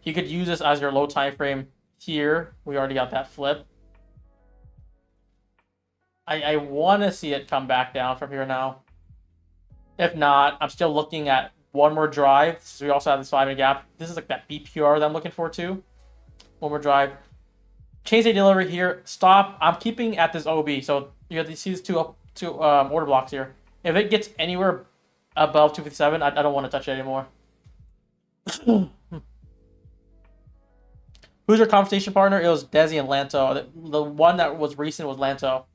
You could use this as your low time frame here. We already got that flip. I want to see it come back down from here now. If not, I'm still looking at one more drive. So we also have this 5-minute gap. This is like that BPR that I'm looking for too. One more drive. Change a delivery here. Stop. I'm keeping at this OB. So you have to see these two order blocks here. If it gets anywhere above 257, I don't want to touch it anymore. Who's your conversation partner? It was DHESI and LANTO. The one that was recent was LANTO.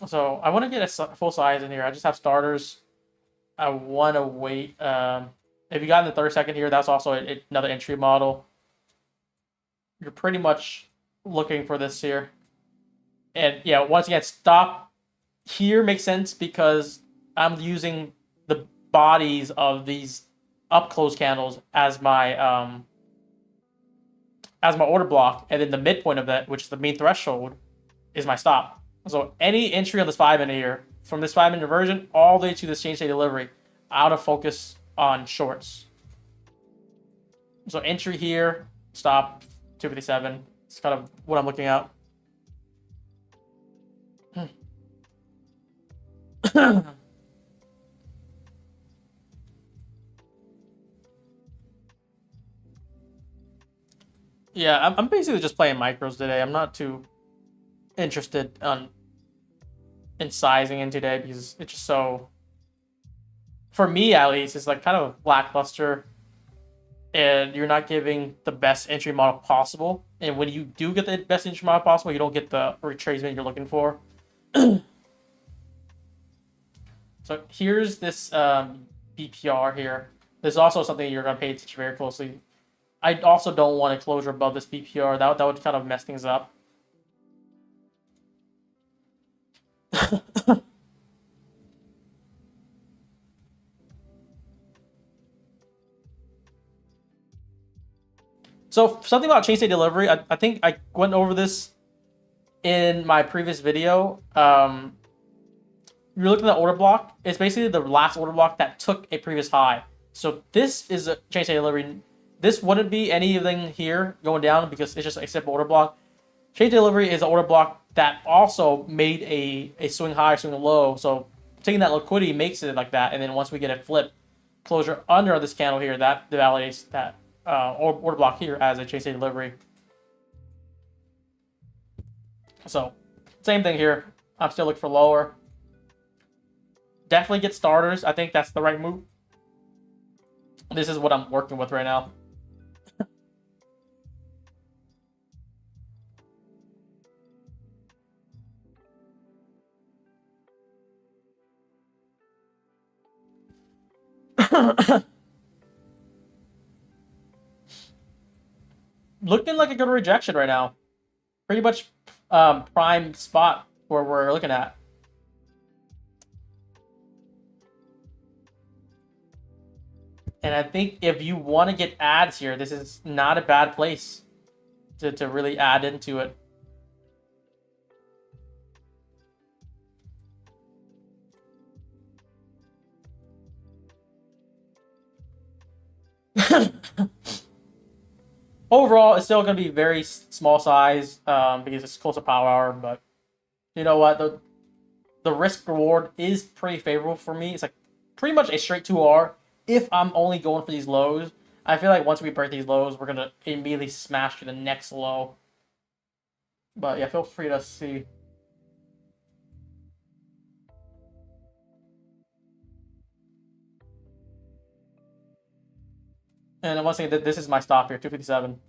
So I want to get a full size in here. I just have starters. I want to wait. If you got in the 30-second here, that's also another entry model. You're pretty much looking for this here. And yeah, once again, stop here makes sense because I'm using the bodies of these up close candles as my order block, and then the midpoint of that, which is the mean threshold, is my stop. So any entry on this 5-minute here, from this 5-minute inversion all the way to this change day delivery, out of focus on shorts. So entry here, stop 257. It's kind of what I'm looking at. Yeah, I'm basically just playing micros today. I'm not too interested in sizing in today because it's just so, for me at least, it's like kind of lackluster, and you're not giving the best entry model possible. And when you do get the best entry model possible, you don't get the retracement you're looking for. So here's this BPR here. This is also something you're going to pay attention very closely. I also don't want a closure above this BPR. That would kind of mess things up. So something about chain state delivery, I think I went over this in my previous video. You're looking at the order block. It's basically the last order block that took a previous high. So this is a chain state delivery. This wouldn't be anything here going down because it's just a simple order block. Chain state delivery is an order block that also made a swing high, swing low. So taking that liquidity makes it like that. And then once we get a flip closure under this candle here, that validates that order block here as a chain state delivery. So same thing here. I'm still looking for lower. Definitely get starters. I think that's the right move. This is what I'm working with right now. Looking like a good rejection right now. Pretty much prime spot where we're looking at. And I think if you want to get ads here, this is not a bad place to really add into it. Overall, it's still going to be very small size because it's close to power hour. But you know what? The risk reward is pretty favorable for me. It's like pretty much a straight 2R. If I'm only going for these lows, I feel like once we break these lows, we're going to immediately smash to the next low. But yeah, feel free to see. And once again, this is my stop here, 257.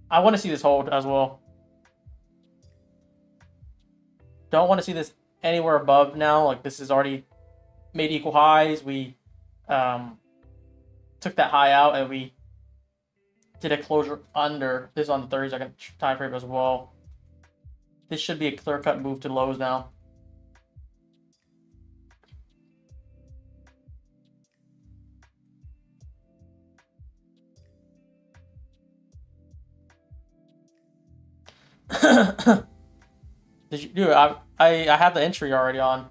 I want to see this hold as well. Don't want to see this anywhere above now. Like this is already made equal highs. We took that high out and we did a closure under. This is on the 30-second time frame as well. This should be a clear-cut move to lows now. Did you do it? I have the entry already on.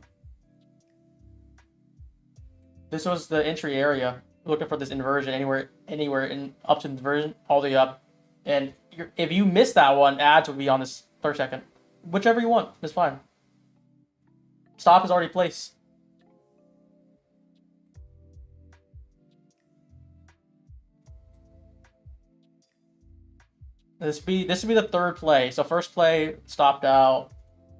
This was the entry area. Looking for this inversion anywhere in up to the inversion all the way up. And if you miss that one, ads will be on this 30-second. Whichever you want, it's fine. Stop is already placed. This would be the third play. So first play stopped out.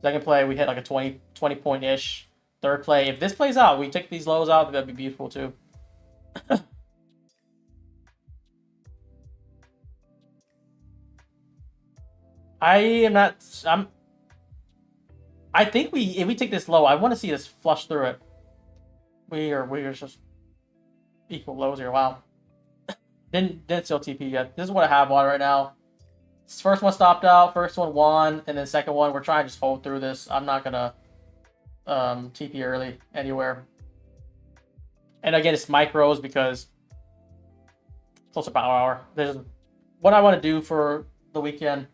Second play we hit like a 20 point ish. Third play, if this plays out, we take these lows out. That'd be beautiful too. I think if we take this low, I want to see this flush through it. We are just equal lows here. Wow. Didn't still TP yet. This is what I have on right now. This first one stopped out, first one won, and then second one we're trying to just hold through this. I'm not gonna TP early anywhere. And again, it's micros because close to power hour. This is what I want to do for the weekend.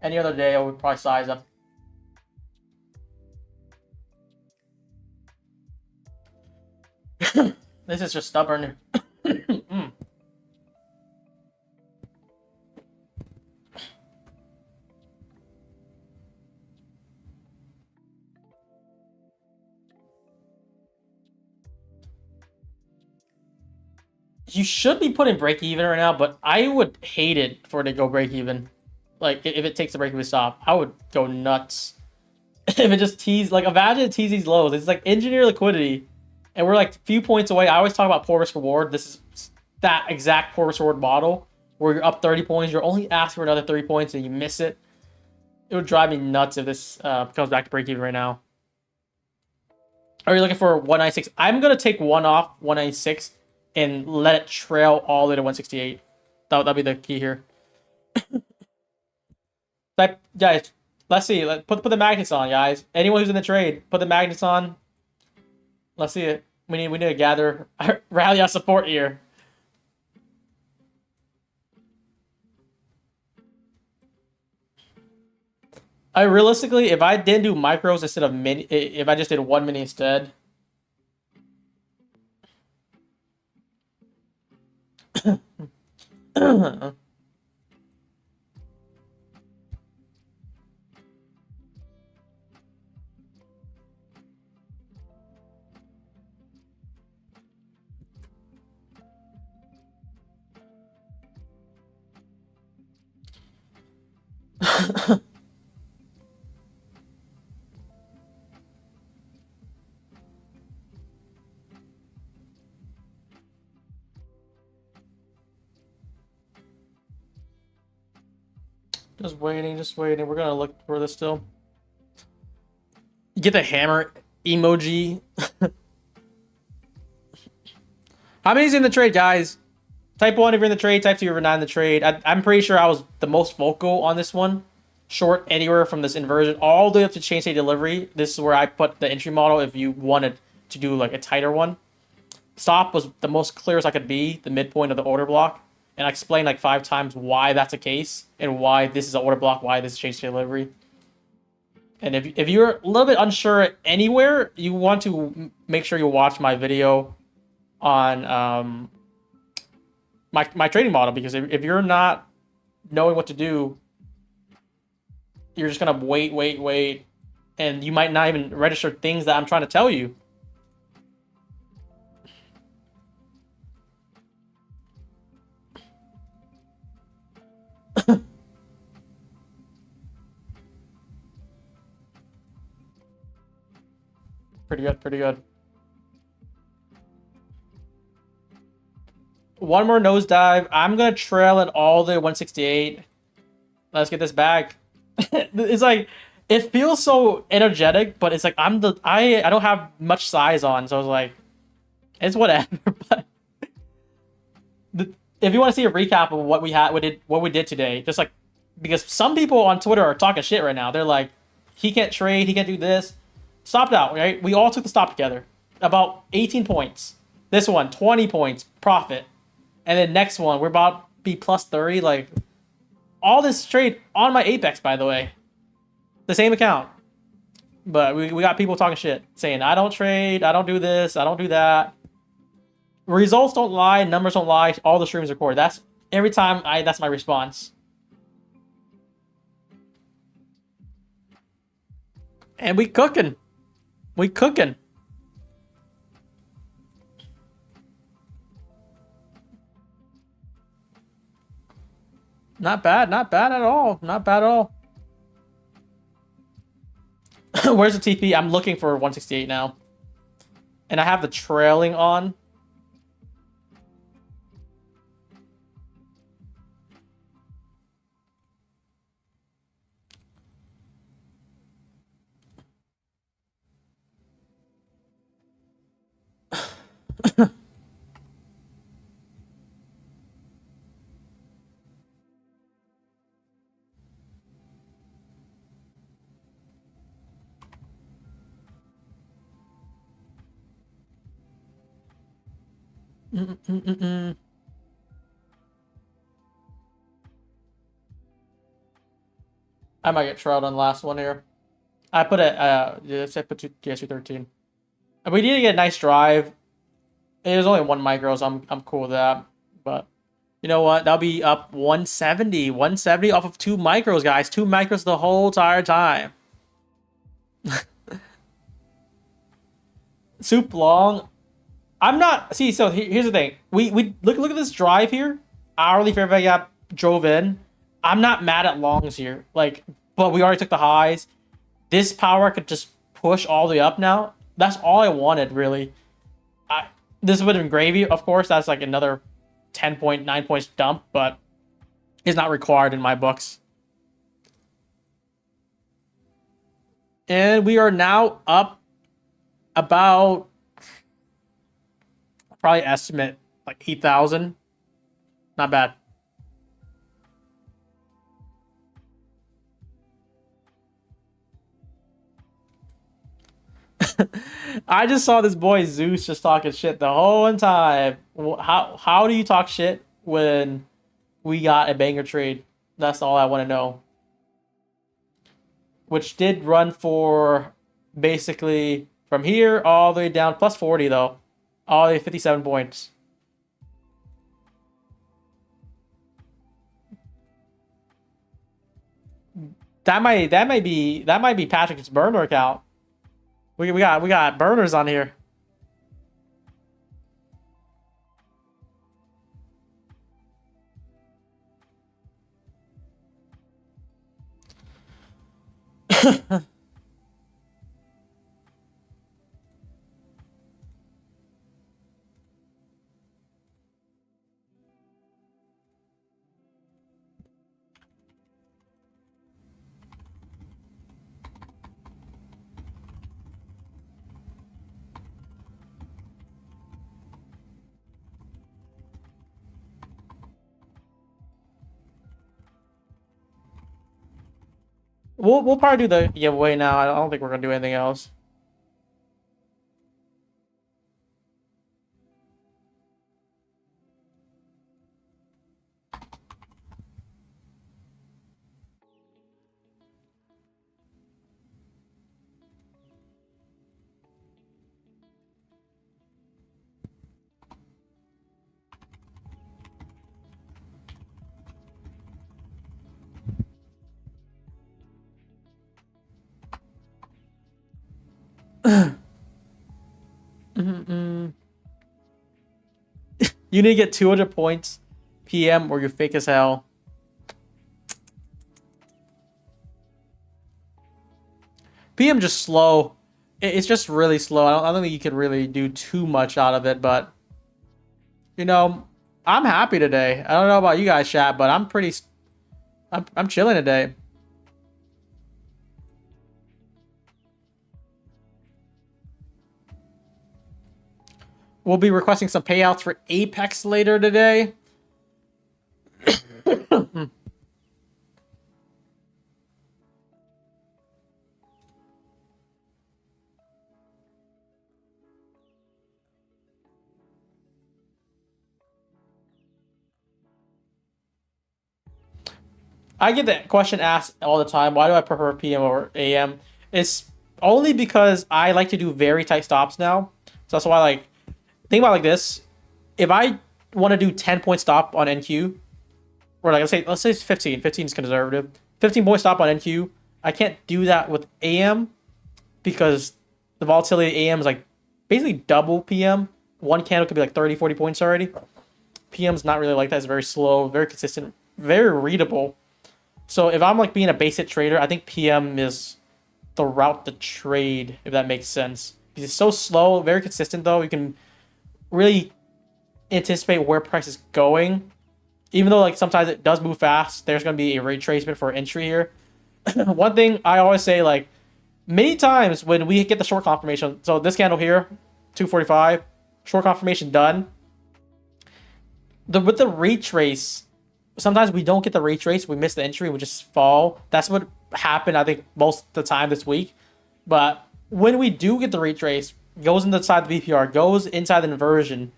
Any other day I would probably size up. This is just stubborn. You should be putting break even right now, but I would hate it for it to go break even. Like if it takes the break even stop, I would go nuts. If it just tees, like imagine it tees these lows. It's like engineer liquidity, and we're like a few points away. I always talk about poor risk reward. This is that exact poor risk reward model where you're up 30 points, you're only asking for another 30 points, and you miss it. It would drive me nuts if this comes back to break even right now. Are you looking for 196? I'm gonna take one off 196 and let it trail all the way to 168. That'll be the key here. Guys, let's see. Put the magnets on, guys. Anyone who's in the trade, put the magnets on. Let's see it. We need to gather rally our support here. I realistically, if I didn't do micros instead of mini, if I just did one mini instead. Just waiting, just waiting. We're gonna look for this still. Get the hammer emoji. How many's in the trade, guys? Type 1 if you're in the trade, type 2 if you're not in the trade. I'm pretty sure I was the most vocal on this one. Short anywhere from this inversion all the way up to chain state delivery. This is where I put the entry model if you wanted to do like a tighter one. Stop was the most clear as I could be, the midpoint of the order block. And I explained like 5 times why that's the case and why this is an order block, why this is chain state delivery. And if you're a little bit unsure anywhere, you want to make sure you watch my video on my trading model, because if you're not knowing what to do, you're just gonna wait, and you might not even register things that I'm trying to tell you. Pretty good, pretty good. One more nosedive. I'm gonna trail it all the 168. Let's get this back. It's like, it feels so energetic, but it's like I don't have much size on, so I was like, it's whatever. But if you want to see a recap of what we did today, just like, because some people on Twitter are talking shit right now. They're like, he can't trade, he can't do this. Stopped out, right? We all took the stop together. About 18 points. This one, 20 points, profit. And then next one, we're about to be plus 30. Like, all this trade on my Apex, by the way. The same account. But we got people talking shit. Saying, I don't trade, I don't do this, I don't do that. Results don't lie, numbers don't lie, all the streams record. That's every time that's my response. And we cooking. We cooking. Not bad at all. Not bad at all. Where's the TP? I'm looking for 168 now. And I have the trailing on. I might get trailed on the last one here. I put it, I put DHESI 13. And we need to get a nice drive. It was only one micro, so I'm cool with that. But you know what? That'll be up 170. 170 off of 2 micros, guys. 2 micros the whole entire time. Soup long. I'm not. See, so here's the thing. We look at this drive here. Hourly fair value gap drove in. I'm not mad at longs here. Like, but we already took the highs. This power could just push all the way up now. That's all I wanted, really. This would have been gravy, of course. That's like another 10.9 points dump, but it's not required in my books. And we are now up about, probably estimate like 8,000. Not bad. I just saw this boy Zeus just talking shit the whole time. How do you talk shit when we got a banger trade? That's all I want to know. Which did run for basically from here all the way down, plus 40 though. All the way 57 points. That might be Patrick's burner account. We got burners on here. We'll probably do the giveaway now. I don't think we're gonna do anything else. You need to get 200 points PM or you're fake as hell. PM just slow. It's just really slow. I don't think you can really do too much out of it, but you know, I'm happy today. I don't know about you guys, chat, but I'm chilling today. We'll be requesting some payouts for Apex later today. I get that question asked all the time. Why do I prefer PM over AM? It's only because I like to do very tight stops now. So that's why, like, think about it like this. If I want to do 10-point stop on NQ, or like let's say it's 15. 15 is conservative. 15-point stop on NQ. I can't do that with AM because the volatility of AM is like basically double PM. One candle could be like 30, 40 points already. PM's not really like that. It's very slow, very consistent, very readable. So if I'm like being a basic trader, I think PM is the route to trade, if that makes sense. Because it's so slow, very consistent though. You can really anticipate where price is going. Even though like sometimes it does move fast, there's going to be a retracement for entry here. One thing I always say, like, many times when we get the short confirmation, so this candle here, 245, short confirmation done. With the retrace, sometimes we don't get the retrace, we miss the entry, we just fall. That's what happened, I think, most of the time this week. But when we do get the retrace, goes inside the VPR, goes inside the inversion,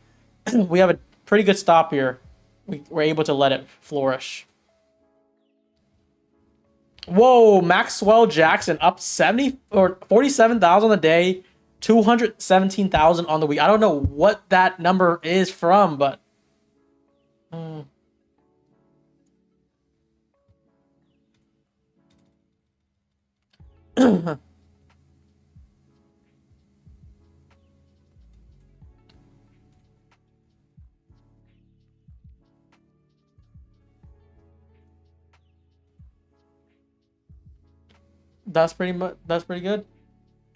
we have a pretty good stop here. We're able to let it flourish. Whoa, Maxwell Jackson up 70 or 47,000 a day, 217,000 on the week. I don't know what that number is from, but that's pretty good.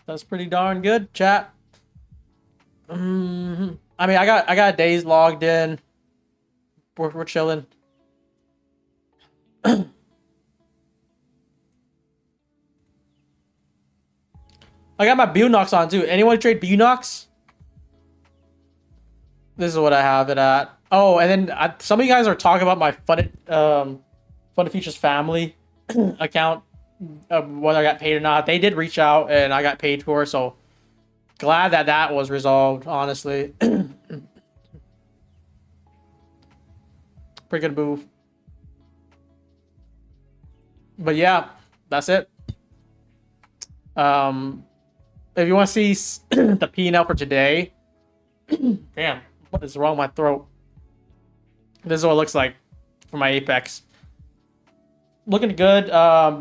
That's pretty darn good, chat. I mean, I got days logged in. We're chilling. I got my Bunox on too. Anyone trade Bunox? This is what I have it at. Oh, and then some of you guys are talking about my Funded Futures family account, whether I got paid or not. They did reach out and I got paid for it, so glad that that was resolved, honestly. Pretty good move. But yeah, that's it. If you want to see the P&L for today, damn, what is wrong with my throat? This is what it looks like for my Apex. Looking good.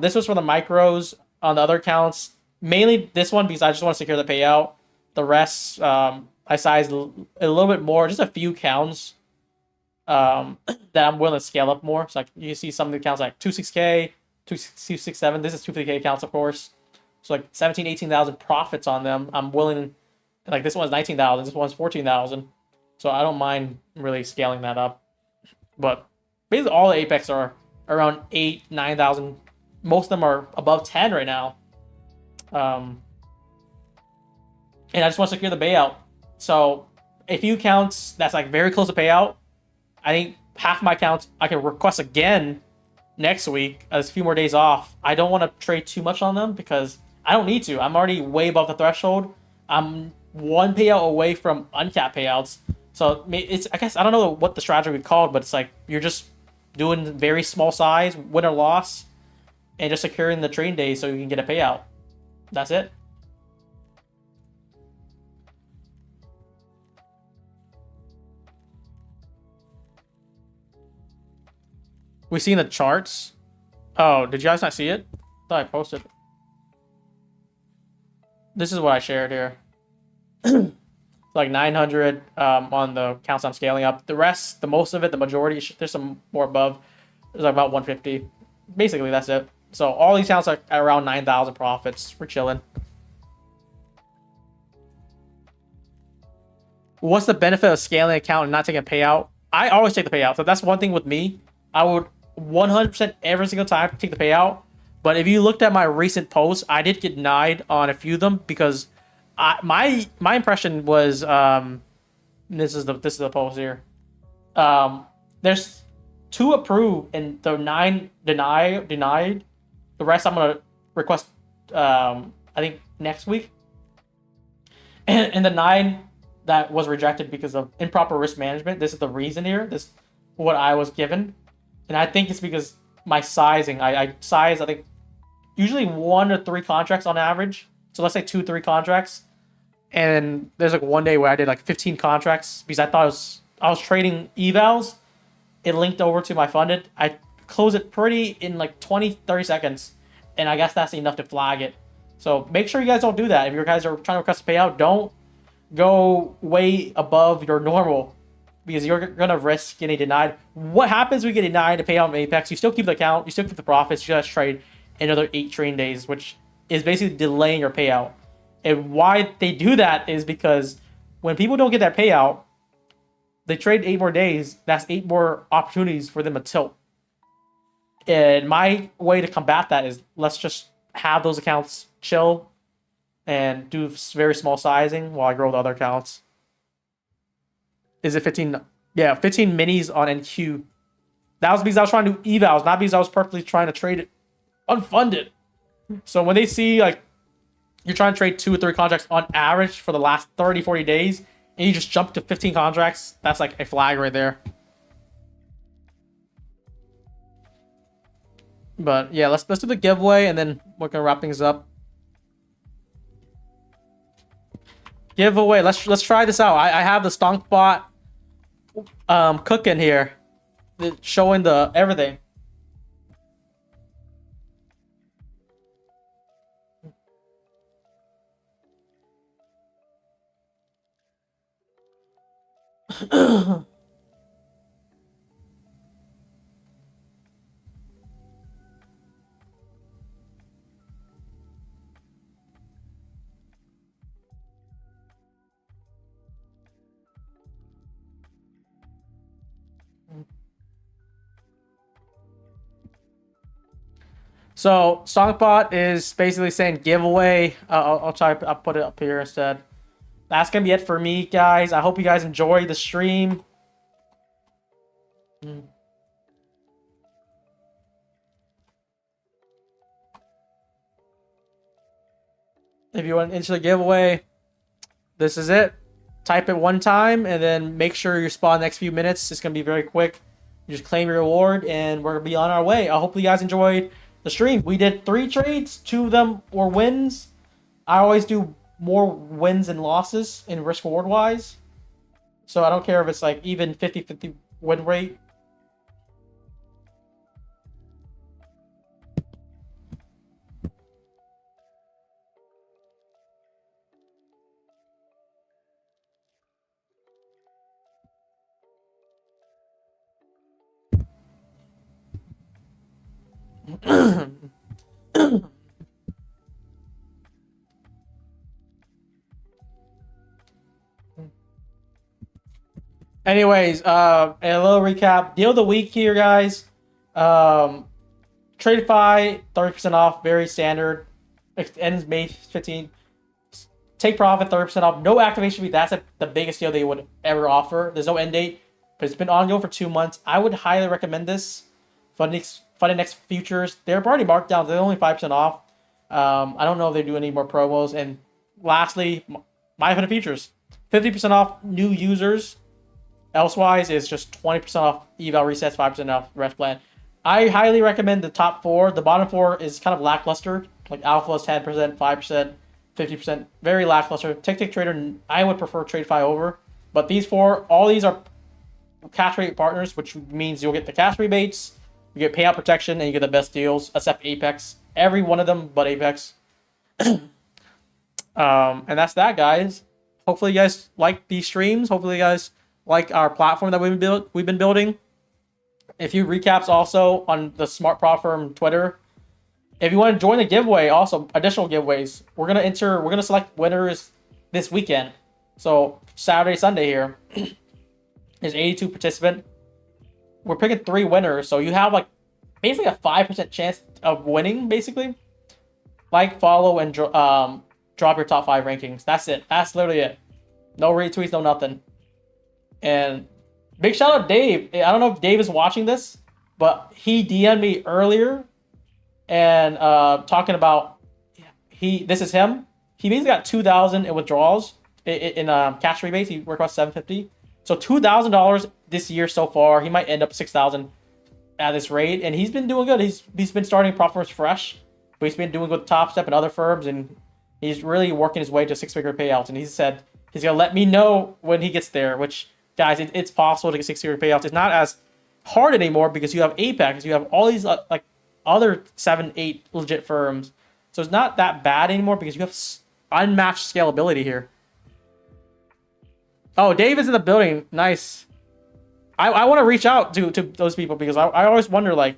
This was for the micros on the other accounts. Mainly this one because I just want to secure the payout. The rest, I sized a little bit more, just a few counts that I'm willing to scale up more. So like you see some of the accounts like 26K, 267. This is 250K accounts, of course. So like 17, 18,000 profits on them. I'm willing, like this one's 19,000, this one's 14,000. So I don't mind really scaling that up. But basically all the Apex are around 8, 9,000. Most of them are above 10 right now. And I just want to secure the payout. So a few accounts that's like very close to payout. I think half my accounts I can request again next week as a few more days off. I don't want to trade too much on them because I don't need to. I'm already way above the threshold. I'm one payout away from uncapped payouts. So it's, I guess, I don't know what the strategy would be called, but it's like you're just doing very small size, win or loss, and just securing the trading days so you can get a payout. That's it. We seen the charts. Oh, did you guys not see it? I thought I posted. This is what I shared here. Like 900 on the counts I'm scaling up. The rest, the most of it, the majority, there's some more above. There's like about 150. Basically, that's it. So all these counts are around 9,000 profits. We're chilling. What's the benefit of scaling an account and not taking a payout? I always take the payout. So that's one thing with me. I would 100% every single time take the payout. But if you looked at my recent posts, I did get denied on a few of them because my impression was this is the post here. There's 2 approved and the 9 denied. The rest I'm gonna request I think next week. And the 9 that was rejected because of improper risk management. This is the reason here. This is what I was given. And I think it's because my sizing. I size, I think, usually 1 or 3 contracts on average. So let's say 2, 3 contracts. And there's like one day where I did like 15 contracts because I thought I was trading evals. It linked over to my funded. I closed it pretty in like 20, 30 seconds. And I guess that's enough to flag it. So make sure you guys don't do that. If you guys are trying to request a payout, don't go way above your normal because you're going to risk getting denied. What happens when you get denied to pay out in Apex? You still keep the account, you still keep the profits, you just trade another 8 trading days, which is basically delaying your payout. And why they do that is because when people don't get that payout, they trade 8 more days. That's 8 more opportunities for them to tilt. And my way to combat that is let's just have those accounts chill and do very small sizing while I grow the other accounts. Is it 15? Yeah, 15 minis on NQ. That was because I was trying to do evals, not because I was purposely trying to trade it unfunded. So when they see like you're trying to trade 2 or 3 contracts on average for the last 30, 40 days, and you just jump to 15 contracts, that's like a flag right there. But yeah, let's do the giveaway and then we're gonna wrap things up. Giveaway. Let's try this out. I have the stonk bot cooking here, showing the everything. So Songpot is basically saying giveaway. I'll put it up here instead. That's gonna be it for me, guys. I hope you guys enjoy the stream. If you want into the giveaway, this is it. Type it one time and then make sure you spawn the next few minutes. It's gonna be very quick. You just claim your reward and we're gonna be on our way. I hope you guys enjoyed the stream. We did 3 trades, 2 of them were wins. I always do more wins than losses in risk reward wise. So I don't care if it's like even 50-50 win rate. Anyways, a little recap. Deal of the week here, guys. TradeFi, 30% off, very standard. It ends May 15th. Take profit, 30% off. No activation fee. That's the biggest deal they would ever offer. There's no end date, but it's been ongoing for 2 months. I would highly recommend this. Funding futures. They're already marked down. They're only 5% off. I don't know if they do any more promos. And lastly, my Funded futures. 50% off new users. Elsewise is just 20% off eval resets, 5% off rest plan. I highly recommend the top 4. The bottom 4 is kind of lackluster. Like Alpha is 10%, 5%, 50%. Very lackluster. Tick Trader, I would prefer TradeFi over. But these 4, all these are cash rebate partners, which means you'll get the cash rebates, you get payout protection, and you get the best deals, except Apex. Every one of them but Apex. And that's that, guys. Hopefully you guys like these streams. Hopefully you guys like our platform that we've been building. A few recaps also on the Smart Prop Firm Twitter. If you want to join the giveaway, also additional giveaways, we're gonna select winners this weekend. So Saturday, Sunday here. There's 82 participant. We're picking 3 winners, so you have like basically a 5% chance of winning. Basically, like, follow, and drop your top 5 rankings. That's it. That's literally it. No retweets, no nothing. And big shout out Dave. I don't know if Dave is watching this, but he DM'd me earlier and talking about this is him. He basically got 2,000 in withdrawals in cash rebates. He worked about $750. So $2,000 this year so far. He might end up 6,000 at this rate, and he's been doing good. He's been starting prop firms fresh, but he's been doing good with Top Step and other firms, and he's really working his way to 6-figure payouts. And he said he's gonna let me know when he gets there. Which, guys, it's possible to get 6-figure payouts. It's not as hard anymore because you have Apex, you have all these like other 7-8 legit firms. So it's not that bad anymore because you have unmatched scalability here. Oh, Dave is in the building. Nice. I want to reach out to those people because I always wonder, like,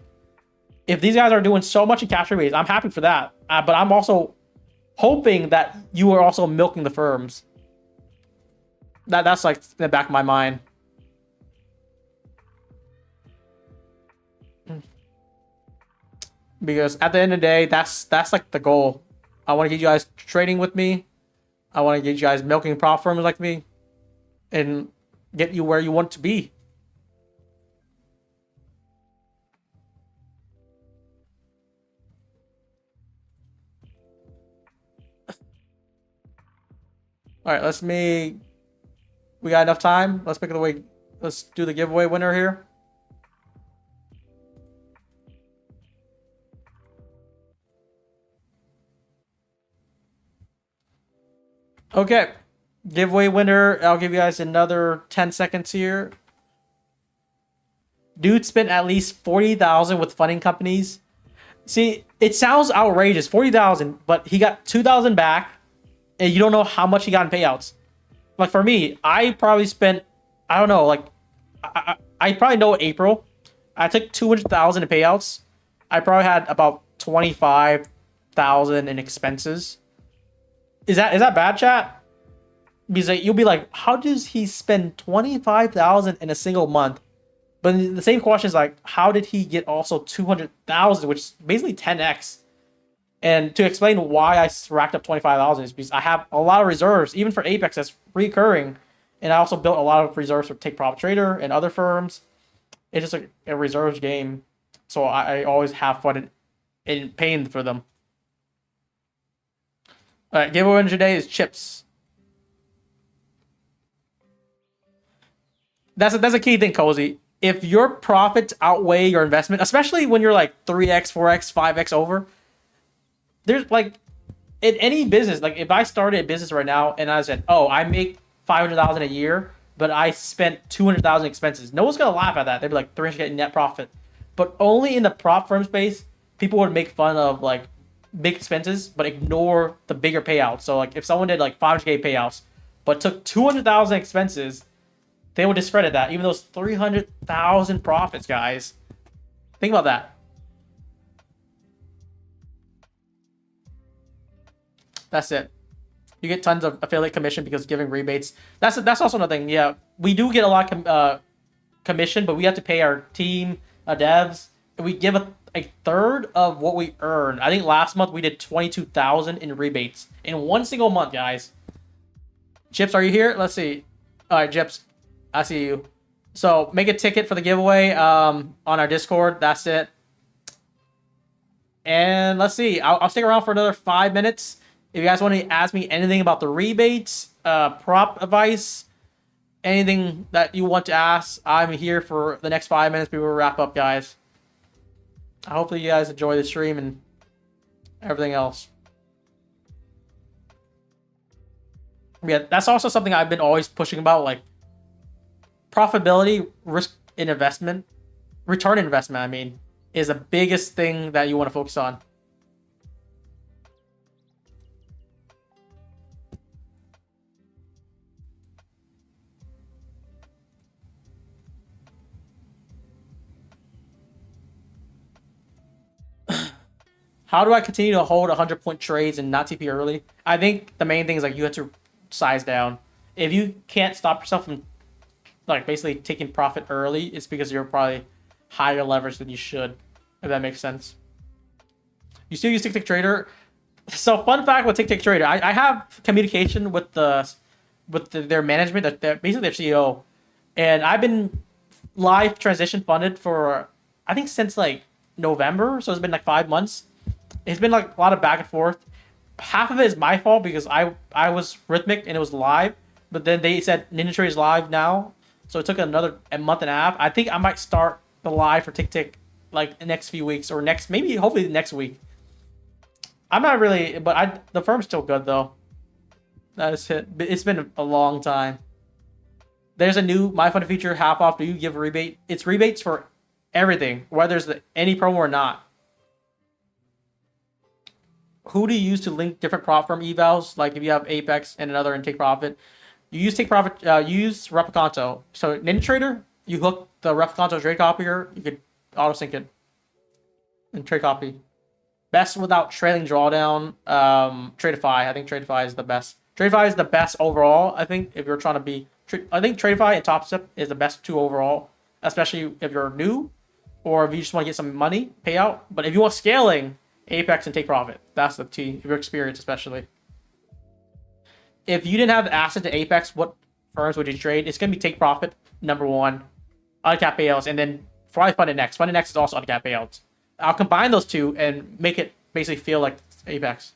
if these guys are doing so much in cash rebates, I'm happy for that. But I'm also hoping that you are also milking the firms. That's like in the back of my mind. Because at the end of the day, that's like the goal. I want to get you guys trading with me. I want to get you guys milking prop firms like me, and get you where you want to be. All right, we got enough time. Let's make it away. Let's do the giveaway winner here. Okay, giveaway winner. I'll give you guys another 10 seconds here. Dude spent at least 40,000 with funding companies. See, it sounds outrageous, 40,000, but he got 2,000 back, and you don't know how much he got in payouts. Like for me, I probably spent, I don't know, like I probably know April. I took 200,000 in payouts. I probably had about 25,000 in expenses. Is that bad, chat? Because you'll be like, how does he spend 25,000 in a single month? But the same question is like, how did he get also 200,000, which is basically 10x? And to explain why I racked up 25,000 is because I have a lot of reserves, even for Apex that's recurring, and I also built a lot of reserves for Take Profit Trader and other firms. It's just a reserves game, so I always have fun in paying for them. All right, giveaway today is chips. That's a key thing, Cozy. If your profits outweigh your investment, especially when you're like 3x, 4x, 5x over, there's like in any business, like if I started a business right now and I said, oh, I make 500,000 a year, but I spent 200,000 expenses, no one's gonna laugh at that. They'd be like 300K net profit. But only in the prop firm space, people would make fun of like big expenses, but ignore the bigger payouts. So like if someone did like 500K payouts, but took 200,000 expenses, they would discredit that, even though it's 300,000 profits, guys. Think about that. That's it. You get tons of affiliate commission because giving rebates. That's also another thing. Yeah, we do get a lot of commission, but we have to pay our team, devs, and we give a third of what we earn. I think last month we did 22,000 in rebates in one single month, guys. Chips, are you here? Let's see. All right, Chips, I see you. So make a ticket for the giveaway on our Discord. That's it. And let's see. I'll stick around for another 5 minutes. If you guys want to ask me anything about the rebates, prop advice, anything that you want to ask, I'm here for the next 5 minutes before we wrap up, guys. Hopefully you guys enjoy the stream and everything else. Yeah, that's also something I've been always pushing about, like profitability, risk in investment, return investment, I mean, is the biggest thing that you want to focus on. How do I continue to hold 100-point trades and not TP early? I think the main thing is like you have to size down. If you can't stop yourself from like basically taking profit early, it's because you're probably higher leverage than you should, if that makes sense. You still use TickTick So fun fact with TickTick I have communication with their management, basically their CEO, and I've been live transition funded for I think since like November, so it's been like 5 months. It's been like a lot of back and forth. Half of it is my fault because I was rhythmic and it was live, but then they said NinjaTrade is live now, so it took a month and a half. I think I might start the live for TickTick like the next few weeks or hopefully next week. I'm not really, but the firm's still good though. That is it. It's been a long time. There's a new My Fund feature, half off. Do you give a rebate? It's rebates for everything, whether it's any promo or not. Who do you use to link different prop firm evals? Like if you have Apex and another in Take Profit, you use Take Profit. Use Replicanto. So NinjaTrader, you hook the Replicanto trade copier. You could auto sync it and trade copy. Best without trailing drawdown. Tradeify. I think Tradeify is the best. Tradeify is the best overall. I think if you're trying to be, I think Tradeify and TopStep is the best two overall, especially if you're new or if you just want to get some money payout. But if you want scaling, Apex and Take Profit. That's the T, if you're experienced especially. If you didn't have access to Apex, what firms would you trade? It's going to be Take Profit, number one, uncapped payouts, and then probably Funded Next. Funded Next is also uncapped payouts. I'll combine those two and make it basically feel like Apex.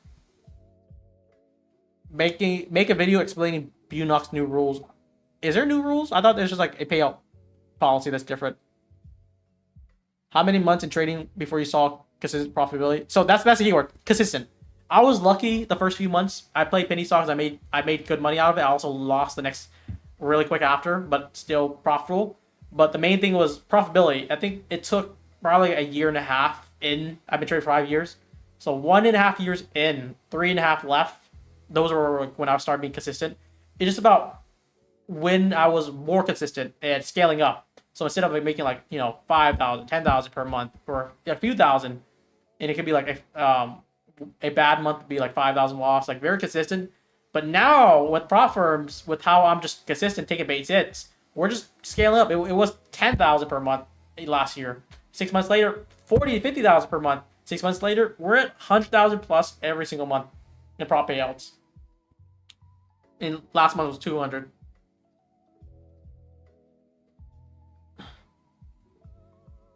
Make a video explaining Bunok's new rules. Is there new rules? I thought there's just like a payout policy that's different. How many months in trading before you saw consistent profitability? So that's the keyword, consistent. I was lucky the first few months. I played penny stocks. I made good money out of it. I also lost the next really quick after, but still profitable. But the main thing was profitability. I think it took probably a year and a half in. I've been trading for 5 years. So 1.5 years in, 3.5 left. Those were when I started being consistent. It's just about when I was more consistent and scaling up. So instead of like making like, 5,000, 10,000 per month or a few thousand, and it could be like a bad month would be like 5,000 loss, like very consistent. But now with prop firms, with how I'm just consistent taking base hits, We're just scaling up. It was 10,000 per month last year. 6 months later, 40 to 50,000 per month. 6 months later, we're at 100,000 plus every single month in prop payouts. And last month was 200.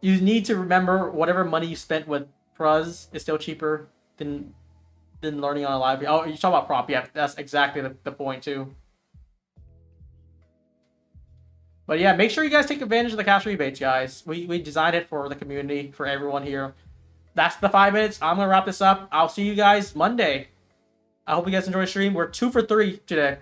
You need to remember whatever money you spent with Pruz is still cheaper than learning on a live. Oh, you talk about prop? Yeah, that's exactly the point too. But yeah, make sure you guys take advantage of the cash rebates, guys. We designed it for the community, for everyone here. That's the 5 minutes. I'm gonna wrap this up. I'll see you guys Monday. I hope you guys enjoy the stream. We're 2 for 3 today.